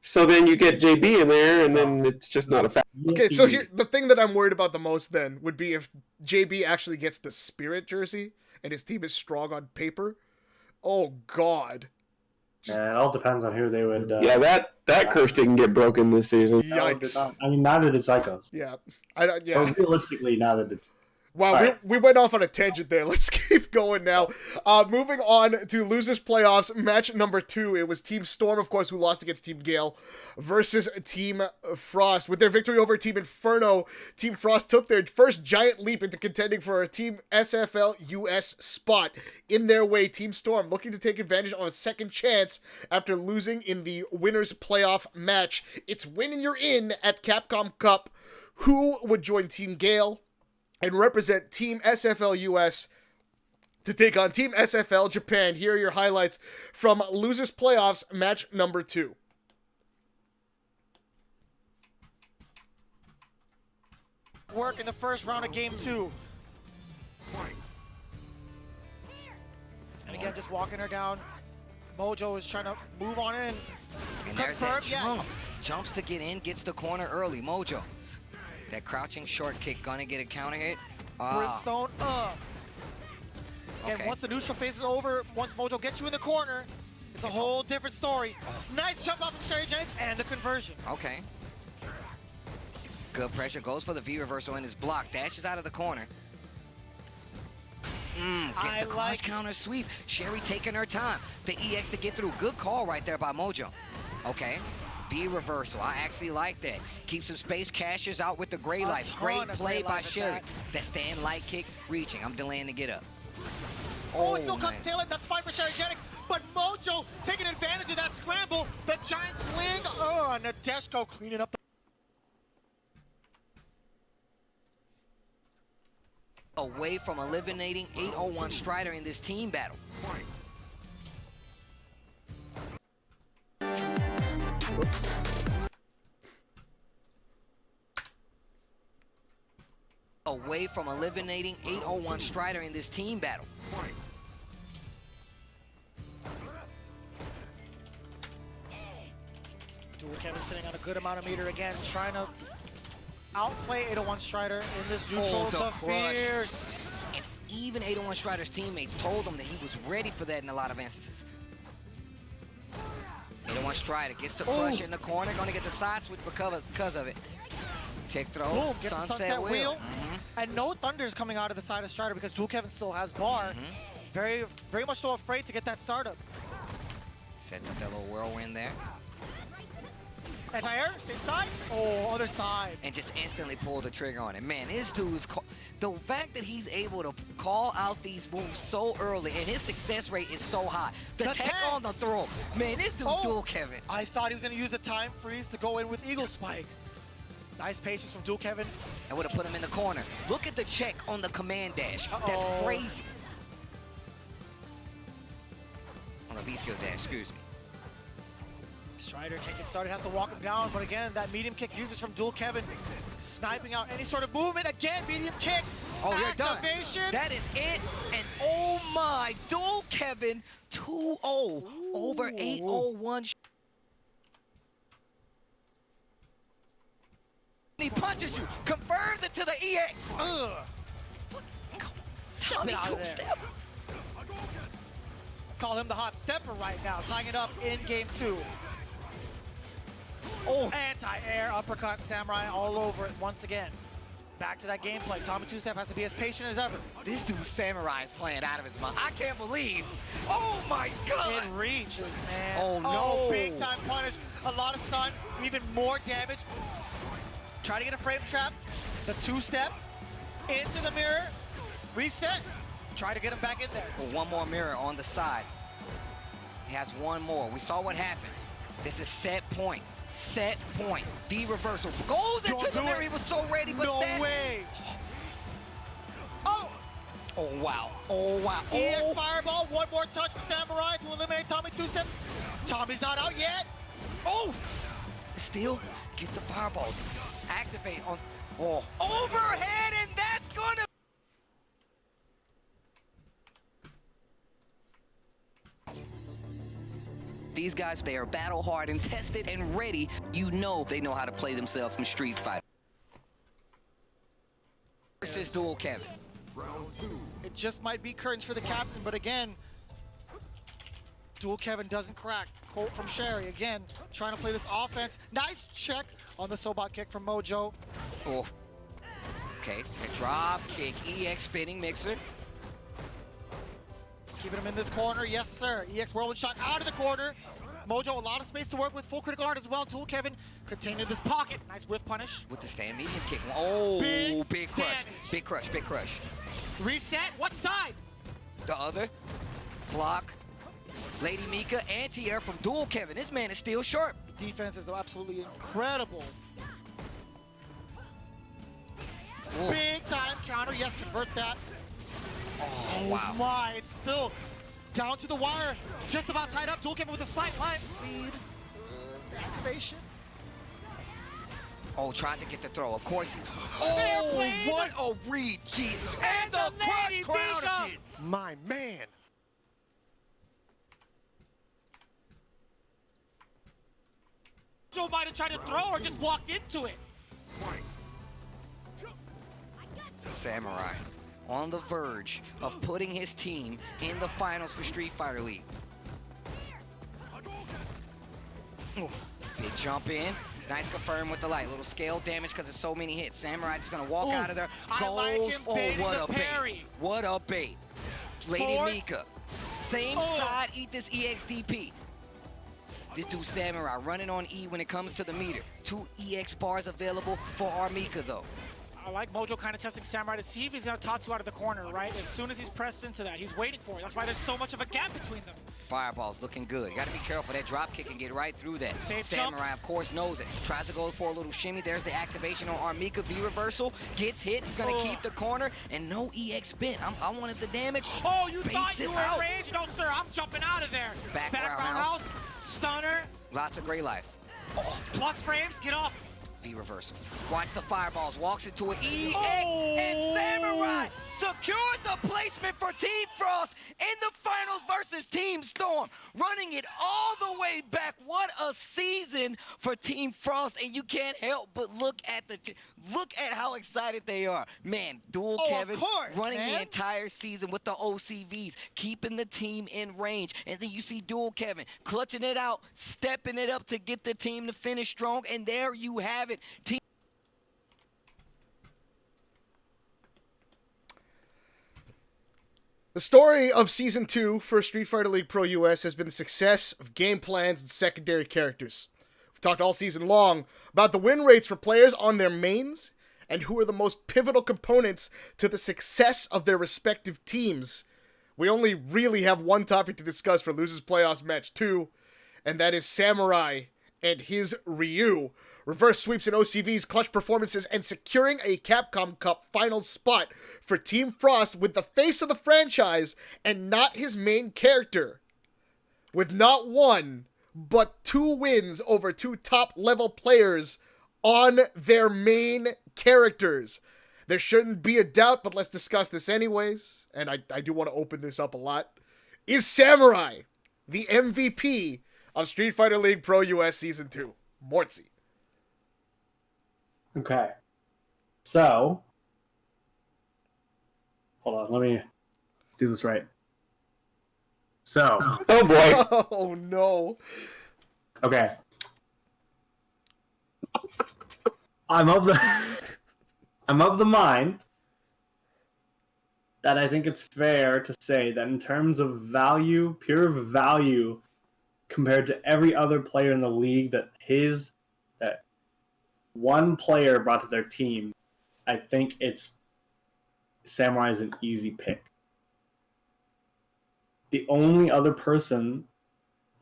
So then you get JB in there, and then it's just not a fact. Okay, so here the thing that I'm worried about the most then would be if JB actually gets the spirit jersey and his team is strong on paper. Oh god. Yeah, it all depends on who they would. Yeah, that curse didn't get broken this season. Yikes. I mean, neither did Psychos. Yeah. Yeah. But realistically, neither did. Wow, Alright. we went off on a tangent there. Let's keep going now. Moving on to Losers Playoffs, match number 2. It was Team Storm, of course, who lost against Team Gale, versus Team Frost. With their victory over Team Inferno, Team Frost took their first giant leap into contending for a Team SFL US spot. In their way, Team Storm looking to take advantage of a second chance after losing in the Winners Playoff match. It's win and you're in at Capcom Cup. Who would join Team Gale and represent Team SFL US to take on Team SFL Japan? Here are your highlights from Losers Playoffs match number 2. Work in the first round of game 2. And again, just walking her down. Mojo is trying to move on in. And there's that Confirm, yeah. jump. Jumps to get in, gets the corner early. Mojo. That crouching short kick, gonna get a counter hit. Brimstone up. And Okay. once the neutral phase is over, once Mojo gets you in the corner, it's a whole different story. Nice jump off from Sherry Jennings and the conversion. Okay. Good pressure, goes for the V reversal and is blocked. Dashes out of the corner. Gets I the cross like it. counter sweep. Sherry taking her time. The EX to get through. Good call right there by Mojo. Okay. V reversal. I actually like that. Keeps some space, cashes out with the gray A lights. ton Great of play gray by lights at Sherry. that. That stand light kick, reaching. I'm delaying to get up. Oh, it still man. comes tail end. That's fine for Sherry Jennings. But Mojo taking advantage of that scramble. The giant swing. Oh, Nadeshko cleaning up. Away from eliminating 801 Strider in this team battle. Whoops. Away from eliminating 801 Strider in this team battle. Dual Kevin sitting on a good amount of meter again, trying to outplay 801 Strider in this neutral. the The crush. fierce. And even 801 Strider's teammates told him that he was ready for that in a lot of instances. 801 Strider gets the crush in the corner, gonna get the side switch because of it. Tick throw, Boom, get the sunset wheel. And no thunders coming out of the side of Strider because Dual Kevin still has bar. Very, very much so afraid to get that startup. Sets up that little whirlwind there. Anti-air, same side. Oh, other side. And just instantly pull the trigger on it. Man, this dude's the fact that he's able to call out these moves so early and his success rate is so high. The The tech tag. on the throw. Man, this dude Oh. Dual Kevin. I thought he was going to use the time freeze to go in with Eagle Spike. Nice patience from Dual Kevin. I would have put him in the corner. Look at the check on the command dash. Uh-oh. That's crazy. On the V-skill dash, excuse me. Strider can't get started, has to walk him down, but again, that medium kick usage from Dual Kevin, sniping out any sort of movement. Again, medium kick. Oh, you're done. Activation. That is it. And oh my, Dual Kevin 2-0 over 801. He punches you, confirms it to the EX. Ugh. Tommy out of there. two-step. Call him the hot stepper right now, tying it up in game 2. Oh, Anti-air uppercut, Samurai all over it once again. Back to that gameplay. Tommy Two-Step has to be as patient as ever. this dude Samurai is playing out of his mind. I can't believe. Oh my God. It reaches, man. Oh, no. Oh, big time punish. A lot of stun, even more damage. Try to get a frame trap. The two-step into the mirror. Reset. Try to get him back in there. Well, one more mirror on the side. He has one more. We saw what happened. This is set point. Set point. V reversal. Goes Don't into the do mirror. it. He was so ready, but No that... way. Oh! Oh, wow. Oh, wow. EX Oh. Fireball. One more touch for Samurai to eliminate Tommy Two-Step. Tommy's not out yet. Oh! Still gets the fireball. Activate on... Oh. Overhead, and that's gonna... These guys, they are battle hard and tested and ready. You know they know how to play themselves in Street Fighter. Versus Dual Kevin. It just might be curtains for the captain, but again, Dual Kevin doesn't crack. Quote from Sherry, again, trying to play this offense. Nice check on the Sobot kick from Mojo. Oh. Okay, a drop kick, EX spinning mixer. Keeping him in this corner, yes sir. EX whirlwind shot out of the corner. Mojo, a lot of space to work with, full critical art as well. Dual Kevin contained in this pocket. Nice whiff punish. With the stand medium kick. Oh, big crush. damage. Big crush, big crush. Reset, what side? The other, block. Lady Mika, anti-air from Dual Kevin. This man is still sharp. The defense is absolutely incredible. Oh. Big time counter, yes, convert that. Oh, wow. My, it's still down to the wire. Just about tied up. Dual Kevin with a slight line lead. Activation. Oh, trying to get the throw. Of course he... Fair Oh, play. what a read, G. And the Lady crush crown. Mika. My man. Joe might have tried to throw or just walked into it. Samurai on the verge of putting his team in the finals for Street Fighter League. Ooh, big jump in. Nice confirm with the light. Little scale damage because of so many hits. Samurai just gonna walk Ooh, out of there. I Goes. like him Oh, baiting what the a parry. bait. What a bait. Lady Forward. Mika. Same Oh. side, eat this EXDP. This dude Samurai running on E when it comes to the meter. 2 EX bars available for our Mika though. I like Mojo kind of testing Samurai to see if he's gonna Tatsu out of the corner, right? As soon as he's pressed into that, he's waiting for it. That's why there's so much of a gap between them. Fireball's looking good. You gotta be careful. That drop kick can get right through that. Safe Samurai, jump. of course, knows it. Tries to go for a little shimmy. There's the activation on Armika. V reversal. Gets hit. He's gonna keep the corner. And no EX spin. I wanted the damage. Oh, you Baits thought you it were out. in range? No, sir, I'm jumping out of there. Background house. house. Stunner, Lots of gray life. plus frames, get off. V reversal. Watch the fireballs. Walks into an EX. Oh. And Samurai secures the placement for Team Frost in the finals versus Team Storm. Running it all the way back. What a season for Team Frost. And you can't help but look at look at how excited they are. Man, Dual Oh, Kevin of course, running the man. entire season with the OCVs, keeping the team in range. And then you see Dual Kevin clutching it out, stepping it up to get the team to finish strong. And there you have it. Team The story of Season 2 for Street Fighter League Pro US has been the success of game plans and secondary characters. We've talked all season long about the win rates for players on their mains and who are the most pivotal components to the success of their respective teams. We only really have one topic to discuss for Losers Playoffs Match 2, and that is Samurai and his Ryu. Reverse sweeps and OCVs, clutch performances, and securing a Capcom Cup finals spot for Team Frost with the face of the franchise and not his main character. With not one, but 2 wins over 2 top-level players on their main characters. There shouldn't be a doubt, but let's discuss this anyways, and I do want to open this up a lot. Is Samurai the MVP of Street Fighter League Pro US Season 2? Mortsy. Okay. So, hold on, let me do this right. So, Oh boy. Oh no. okay. I'm of the mind that I think it's fair to say that in terms of value, pure value, compared to every other player in the league that one player brought to their team, I think it's Samurai is an easy pick. The only other person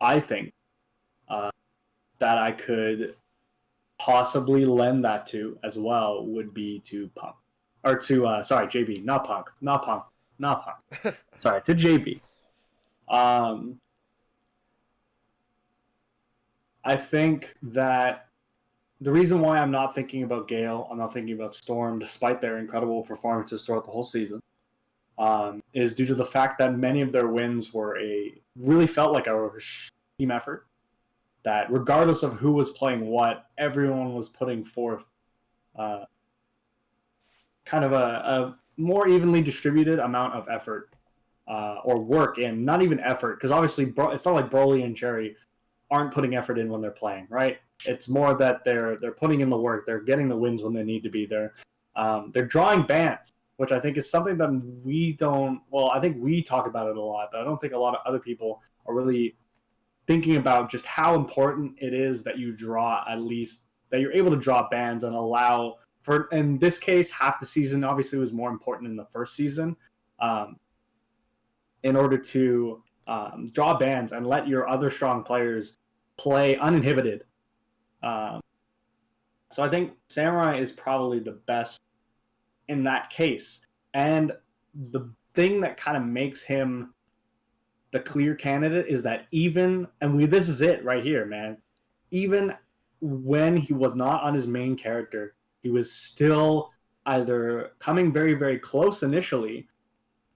I think that I could possibly lend that to as well would be to Punk. Or to, JB, not Punk. Sorry, to JB. I think that the reason why I'm not thinking about Gale, I'm not thinking about Storm, despite their incredible performances throughout the whole season, is due to the fact that many of their wins really felt like a team effort. That regardless of who was playing what, everyone was putting forth kind of a more evenly distributed amount of effort or work, and not even effort, because obviously it's not like Broly and Jerry aren't putting effort in when they're playing, right? It's more that they're putting in the work, they're getting the wins when they need to be there. They're drawing bans, which I think is something that I think we talk about it a lot, but I don't think a lot of other people are really thinking about just how important it is that you draw, at least that you're able to draw bans and allow for, in this case, half the season obviously was more important in the first season, in order to draw bans and let your other strong players play uninhibited. So I think Samurai is probably the best in that case. And the thing that kind of makes him the clear candidate is that this is it right here, man. Even when he was not on his main character, he was still either coming very, very close initially,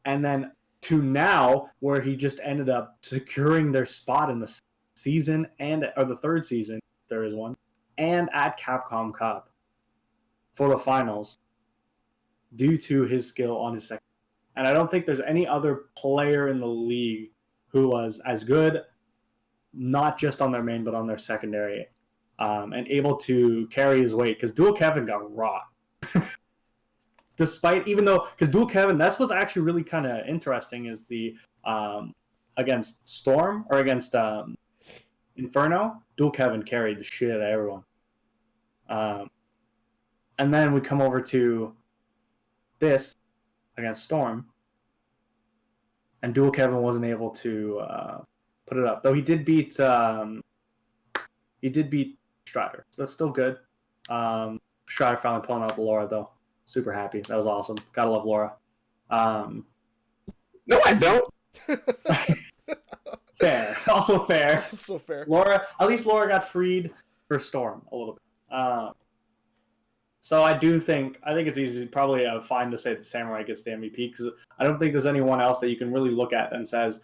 and then to now where he just ended up securing their spot in the season or the third season, if there is one, and at Capcom Cup for the finals due to his skill on his second. And I don't think there's any other player in the league who was as good, not just on their main, but on their secondary, and able to carry his weight, because Dual Kevin got rocked. Because Dual Kevin, that's what's actually really kind of interesting, is the against Storm or against Inferno, Dual Kevin carried the shit out of everyone. And then we come over to this against Storm, and Dual Kevin wasn't able to put it up, though he did beat Strider, so that's still good. Strider finally pulling out the Laura, though. Super happy. That was awesome. Gotta love Laura. No, I don't. Fair. Also fair. So fair. At least Laura got freed for Storm a little bit. So I think it's easy, probably fine to say that Samurai gets the MVP, because I don't think there's anyone else that you can really look at and says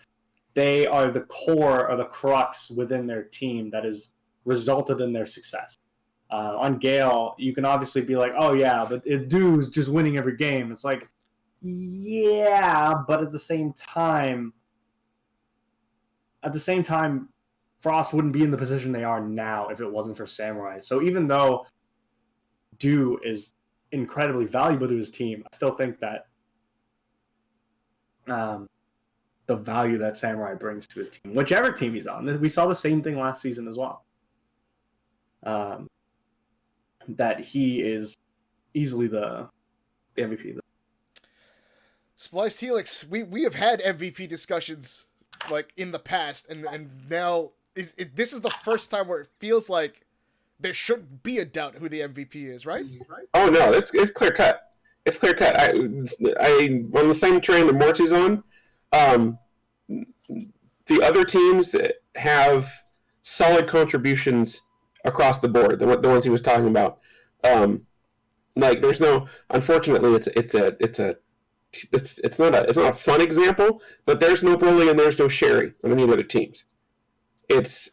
they are the core or the crux within their team that has resulted in their success. On Gale, you can obviously be like, oh yeah, but Dude's just winning every game. It's like, yeah, but at the same time, Frost wouldn't be in the position they are now if it wasn't for Samurai. So even though Do is incredibly valuable to his team, I still think that the value that Samurai brings to his team, whichever team he's on, we saw the same thing last season as well. That he is easily the MVP. SplicedHelix, we have had MVP discussions like in the past, and now this is the first time where it feels like there shouldn't be a doubt who the MVP is, right? Oh no, it's clear cut. It's clear cut. I'm on the same train that Mortsy's on. The other teams have solid contributions across the board. The ones he was talking about. Like there's no, unfortunately, it's not a fun example, but there's no Broly and there's no Sherry on any other teams. It's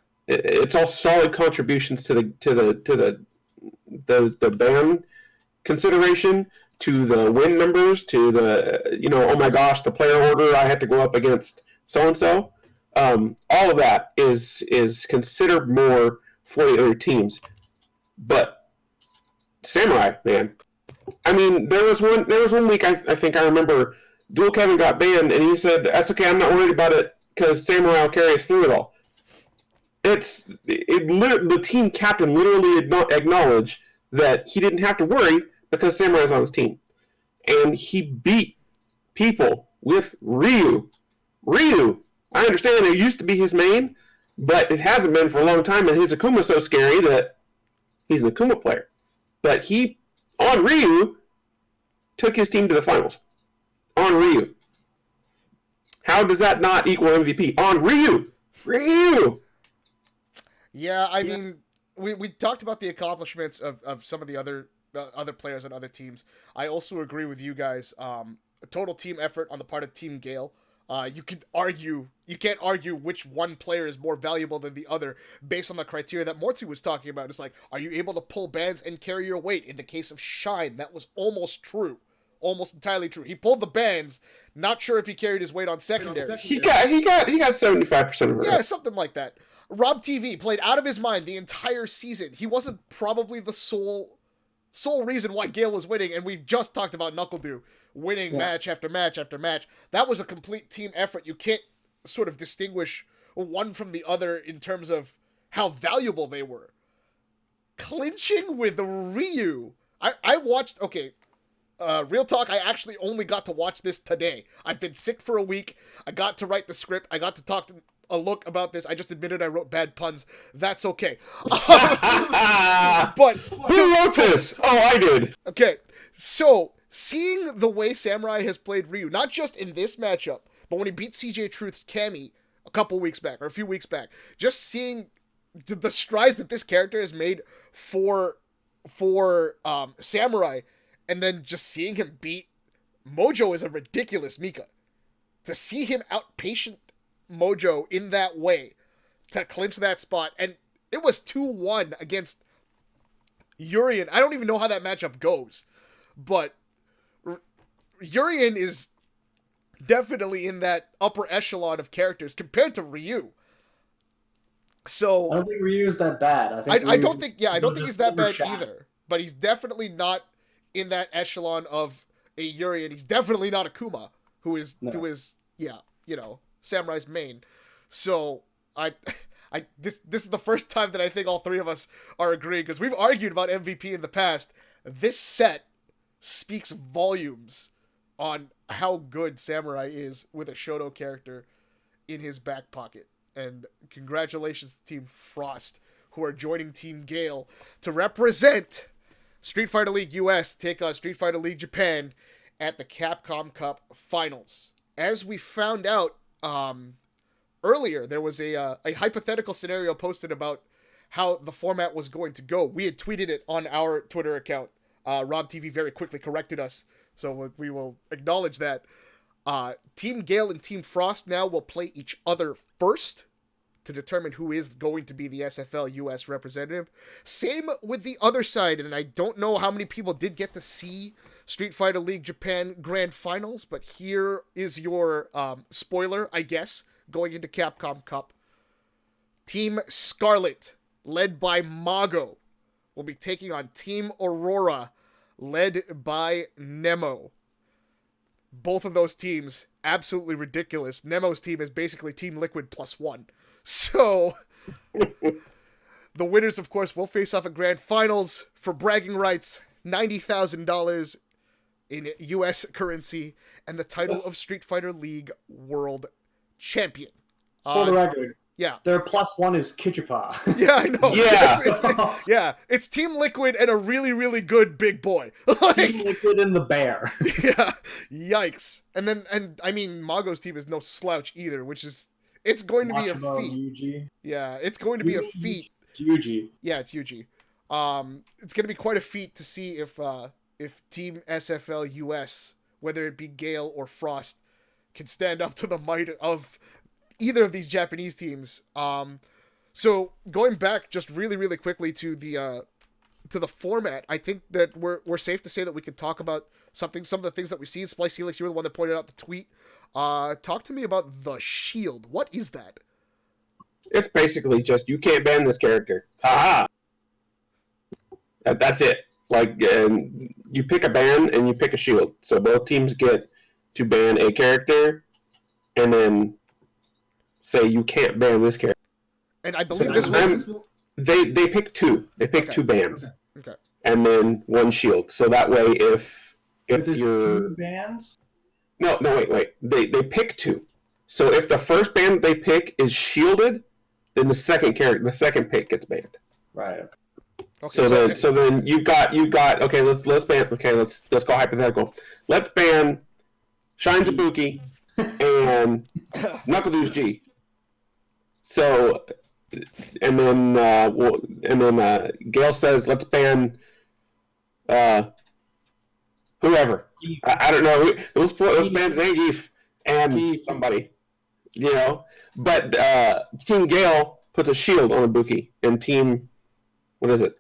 all solid contributions to the ban consideration, to the win numbers, to the oh my gosh, the player order I had to go up against so and so. All of that is considered more for the other teams, but Samurai, man. I mean, there was one week I think I remember Dual Kevin got banned, and he said, "That's okay, I'm not worried about it because Samurai will carry us through it all." The team captain literally acknowledged that he didn't have to worry because Samurai's on his team, and he beat people with Ryu. I understand it used to be his main, but it hasn't been for a long time, and his Akuma's so scary that he's an Akuma player. But he, on Ryu, took his team to the finals. On Ryu. How does that not equal MVP? On Ryu! Ryu! Yeah, I mean, we talked about the accomplishments of some of the other players on other teams. I also agree with you guys. A total team effort on the part of Team Gale. You can't argue which one player is more valuable than the other based on the criteria that Mortsy was talking about. It's like, are you able to pull bans and carry your weight? In the case of Shine, that was almost true. Almost entirely true. He pulled the bans, not sure if he carried his weight on secondary. He got 75% of it. Yeah, something like that. Rob TV played out of his mind the entire season. He wasn't probably the sole reason why Gale was winning, and we've just talked about NuckleDo winning match after match after match. That was a complete team effort. You can't sort of distinguish one from the other in terms of how valuable they were. Clinching with Ryu. I watched, real talk, I actually only got to watch this today. I've been sick for a week. I got to write the script. I got to talk to a look about this. I just admitted I wrote bad puns. That's okay. But who wrote this? Oh, I did. Okay, so seeing the way Samurai has played Ryu, not just in this matchup, but when he beat CJ Truth's Cammy a couple weeks back, or a few weeks back, just seeing the strides that this character has made for Samurai, and then just seeing him beat Mojo is a ridiculous Mika. To see him outpatient Mojo in that way to clinch that spot, and it was 2-1 against Urien. I don't even know how that matchup goes, but Urien is definitely in that upper echelon of characters compared to Ryu. So I don't think Ryu is that bad. I don't think he's that bad either, but he's definitely not in that echelon of a Urien. He's definitely not a Kuma, who is Samurai's main. So this is the first time that I think all three of us are agreeing, because we've argued about MVP in the past. This set speaks volumes on how good Samurai is with a Shoto character in his back pocket. And congratulations to Team Frost, who are joining Team Gale to represent Street Fighter League US, take on Street Fighter League Japan at the Capcom Cup Finals. As we found out earlier, there was a hypothetical scenario posted about how the format was going to go. We had tweeted it on our Twitter account. Rob TV very quickly corrected us, so we will acknowledge that. Team Gale and Team Frost now will play each other first to determine who is going to be the SFL US representative. Same with the other side, and I don't know how many people did get to see Street Fighter League Japan Grand Finals, but here is your spoiler, I guess, going into Capcom Cup. Team Scarlet, led by Mago, will be taking on Team Aurora, led by Nemo. Both of those teams, absolutely ridiculous. Nemo's team is basically Team Liquid +1. So, the winners, of course, will face off at Grand Finals for bragging rights, $90,000 in US currency, and the title of Street Fighter League World Champion. For the record, yeah, their +1 is Kichipa. Yeah, I know. Yeah. It's Team Liquid and a really, really good big boy. Team Liquid and the Bear. Yeah, yikes. And I mean, Mago's team is no slouch either, which is It's going to be a Machimo, feat. Yuji. Yeah, it's going to be a feat. Yuji. Yeah, it's Yuji. It's going to be quite a feat to see if Team SFL US, whether it be Gale or Frost, can stand up to the might of either of these Japanese teams. So going back just really, really quickly to the format, I think that we're safe to say that we can talk about some of the things that we've seen. SplicedHelix, you were the one that pointed out the tweet. Talk to me about the shield. What is that? It's basically just you can't ban this character. Haha. That's it. Like you pick a ban and you pick a shield. So both teams get to ban a character, and then say you can't ban this character. And I believe this one. They pick two. They pick two bans. Okay. And then one shield. So that way, if you're 2 bans. no wait. They pick two. So if the first ban that they pick is shielded, then the second pick gets banned. Right. Okay, So then you've got okay. Let's ban. Okay, let's go hypothetical. Let's ban Shine Zabuki and Knuckle G. So and then Gale says let's ban whoever. I don't know. Let's ban Zangief and somebody. You know, but Team Gale puts a shield on Ibuki, and Team what is it?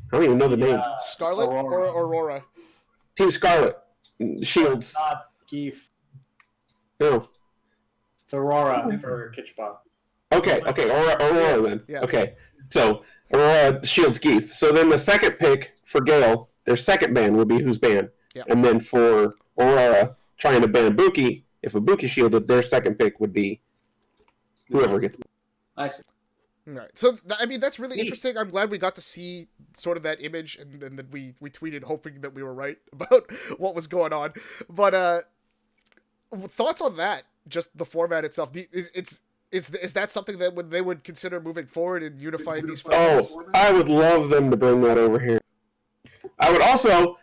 I don't even know the name. Scarlet or Aurora? Team Scarlet shields. It's not Geef. No. It's Aurora for Kitchbot. Okay. Aurora then. Yeah. Okay. So Aurora shields Geef. So then the second pick for Gale, their second ban would be who's banned. Yeah. And then for Aurora trying to ban Ibuki, if Ibuki shielded, their second pick would be whoever gets. I see. All right. So, I mean, that's really interesting. I'm glad we got to see sort of that image, and then we tweeted hoping that we were right about what was going on. But thoughts on that? Just the format itself. Is that something that they would consider moving forward and unifying these formats? Oh, I would love them to bring that over here. I would also,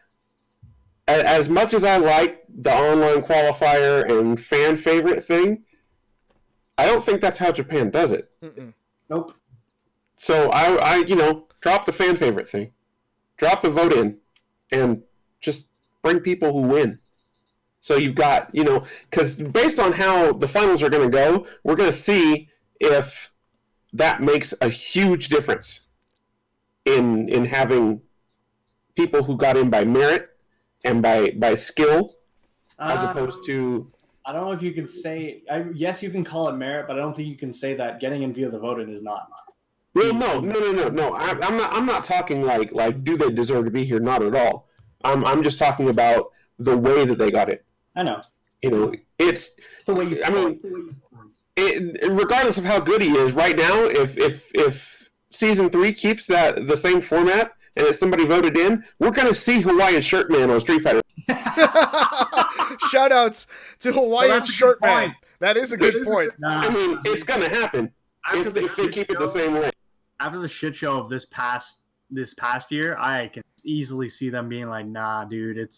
as much as I like the online qualifier and fan favorite thing, I don't think that's how Japan does it. Mm-mm. Nope. So I drop the fan favorite thing, drop the vote in, and just bring people who win. So you've got, because based on how the finals are going to go, we're going to see if that makes a huge difference in having people who got in by merit and by skill, as opposed to. I don't know if you can say. Yes, you can call it merit, but I don't think you can say that getting in via the vote-in is not. Well, no. I'm not talking like do they deserve to be here? Not at all. I'm just talking about the way that they got it. I know. It's the way you. I mean, regardless of how good he is, right now, if season 3 keeps the same format and it's somebody voted in, we're gonna see Hawaiian Shirt Man on Street Fighter. Shoutouts to Hawaiian Shirt Man. That is a good point. I mean, it's gonna happen if they keep it the same way. After the shit show of this past year, I can easily see them being like, "Nah, dude,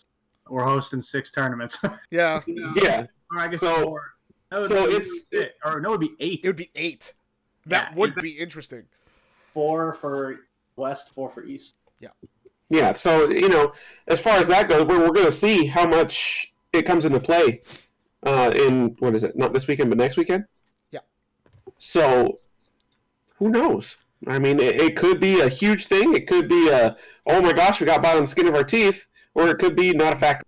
we're hosting 6 tournaments." Yeah. Yeah. Or I guess So- 4. It would be 8. It would be 8. That would be interesting. 4 for West, 4 for East. Yeah, so, as far as that goes, we're going to see how much it comes into play in, what is it, not this weekend, but next weekend? Yeah. So, who knows? I mean, it could be a huge thing. It could be oh my gosh, we got by on the skin of our teeth, or it could be not a factor.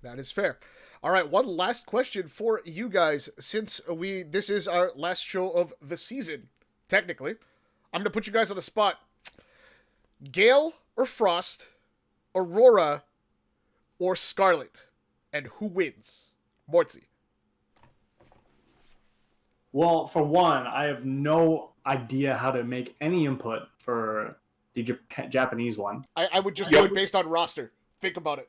That is fair. All right, one last question for you guys. Since this is our last show of the season, technically, I'm going to put you guys on the spot. Gale or Frost, Aurora or Scarlet, and who wins? Mortsy. Well, for one, I have no idea how to make any input for the Japanese one. I would just do it based on roster. Think about it.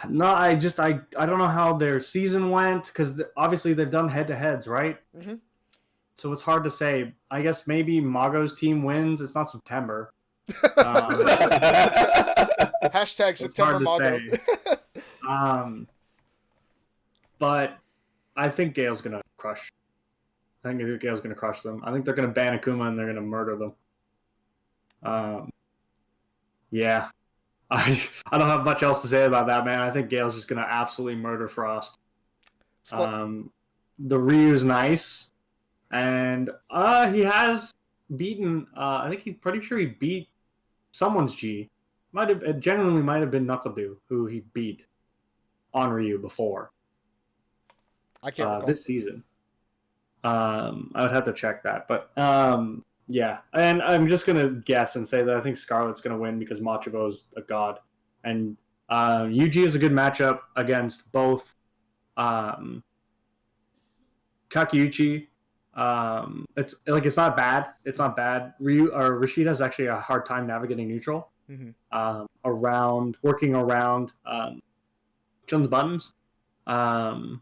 No, I don't know how their season went, because obviously they've done head-to-heads, right? Mm-hmm. So it's hard to say. I guess maybe Mago's team wins. It's not September. Hashtag September Mago. but I think Gale's gonna crush. I think Gale's gonna crush them. I think they're gonna ban Akuma and they're gonna murder them. Yeah. I don't have much else to say about that, man. I think Gale's just gonna absolutely murder Frost. The Ryu's nice, and he has beaten. I think he's pretty sure he beat someone's G. It genuinely might have been Knuckledew who he beat on Ryu before. I can't recall. This season. I would have to check that, but yeah. And I'm just gonna guess and say that I think Scarlet's gonna win because Machibo's a god, and Yuji is a good matchup against both Takeuchi. It's not bad. It's not bad. Rashida has actually a hard time navigating neutral. Working around Chun's buttons, and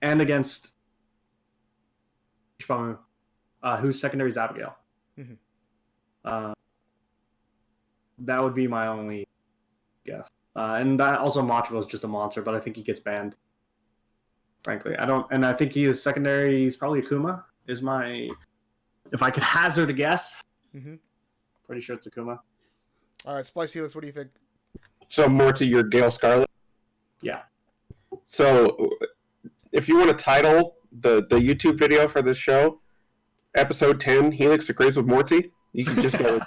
against Ishbamu, whose secondary is Abigail. That would be my only guess. And that also Machibo is just a monster, but I think he gets banned. Frankly, I think he is secondary. He's probably Akuma. Is my, if I could hazard a guess. Pretty sure it's Akuma. All right, SplicedHelix, what do you think? So more to your Gale Scarlet. Yeah. So if you want to title the YouTube video for this show, episode 10, Helix agrees with Morty, you can just go.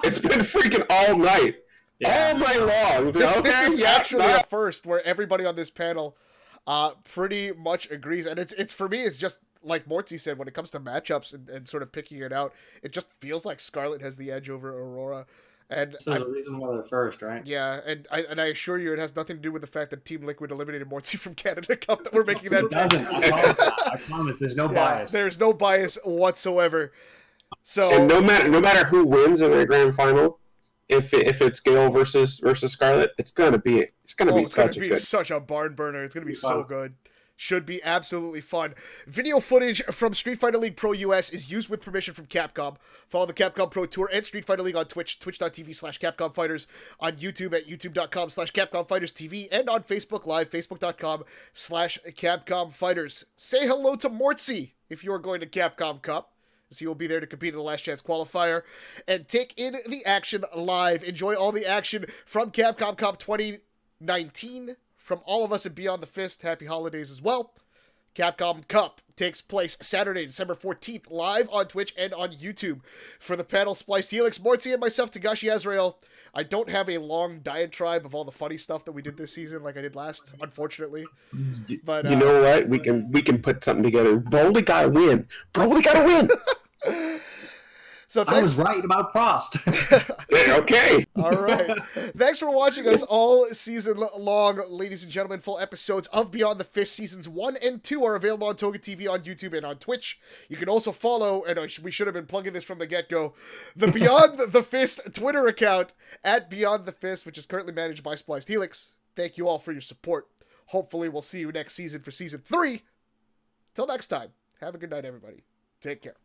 It's been freaking all night. Yeah. All night long. This is actually a first where everybody on this panel pretty much agrees. And it's for me, it's just like Mortsy said, when it comes to matchups and sort of picking it out, it just feels like Scarlet has the edge over Aurora. And so there's a reason why they're first, right? Yeah, and I assure you, it has nothing to do with the fact that Team Liquid eliminated Mortsy from Canada Cup that we're making that. It doesn't. I promise. There's no bias. There's no bias whatsoever. So, and no matter who wins in the grand final, if it's Gale versus Scarlet, it's gonna be such a barn burner. It's gonna be so good. Should be absolutely fun. Video footage from Street Fighter League Pro US is used with permission from Capcom. Follow the Capcom Pro Tour and Street Fighter League on Twitch, twitch.tv/Capcom Fighters, on YouTube at youtube.com/Capcom Fighters TV, and on Facebook Live, facebook.com/Capcom Fighters. Say hello to Mortsy if you are going to Capcom Cup, as he will be there to compete in the Last Chance qualifier and take in the action live. Enjoy all the action from Capcom Cup 2019. From all of us at Beyond the Fist, happy holidays as well. Capcom Cup takes place Saturday, December 14th, live on Twitch and on YouTube. For the panel, SplicedHelix, Mortsy, and myself, togashiazrael. I don't have a long diatribe of all the funny stuff that we did this season like I did last, unfortunately. But you know what? We can put something together. Broly gotta win. Broly gotta win. So I was right about Frost. Okay. All right. Thanks for watching us all season long, ladies and gentlemen. Full episodes of Beyond the Fist seasons 1 and 2 are available on Toga TV, on YouTube, and on Twitch. You can also follow, and we should have been plugging this from the get-go, the Beyond the Fist Twitter account at Beyond the Fist, which is currently managed by SplicedHelix. Thank you all for your support. Hopefully we'll see you next season for season 3. Till next time, have a good night, everybody. Take care.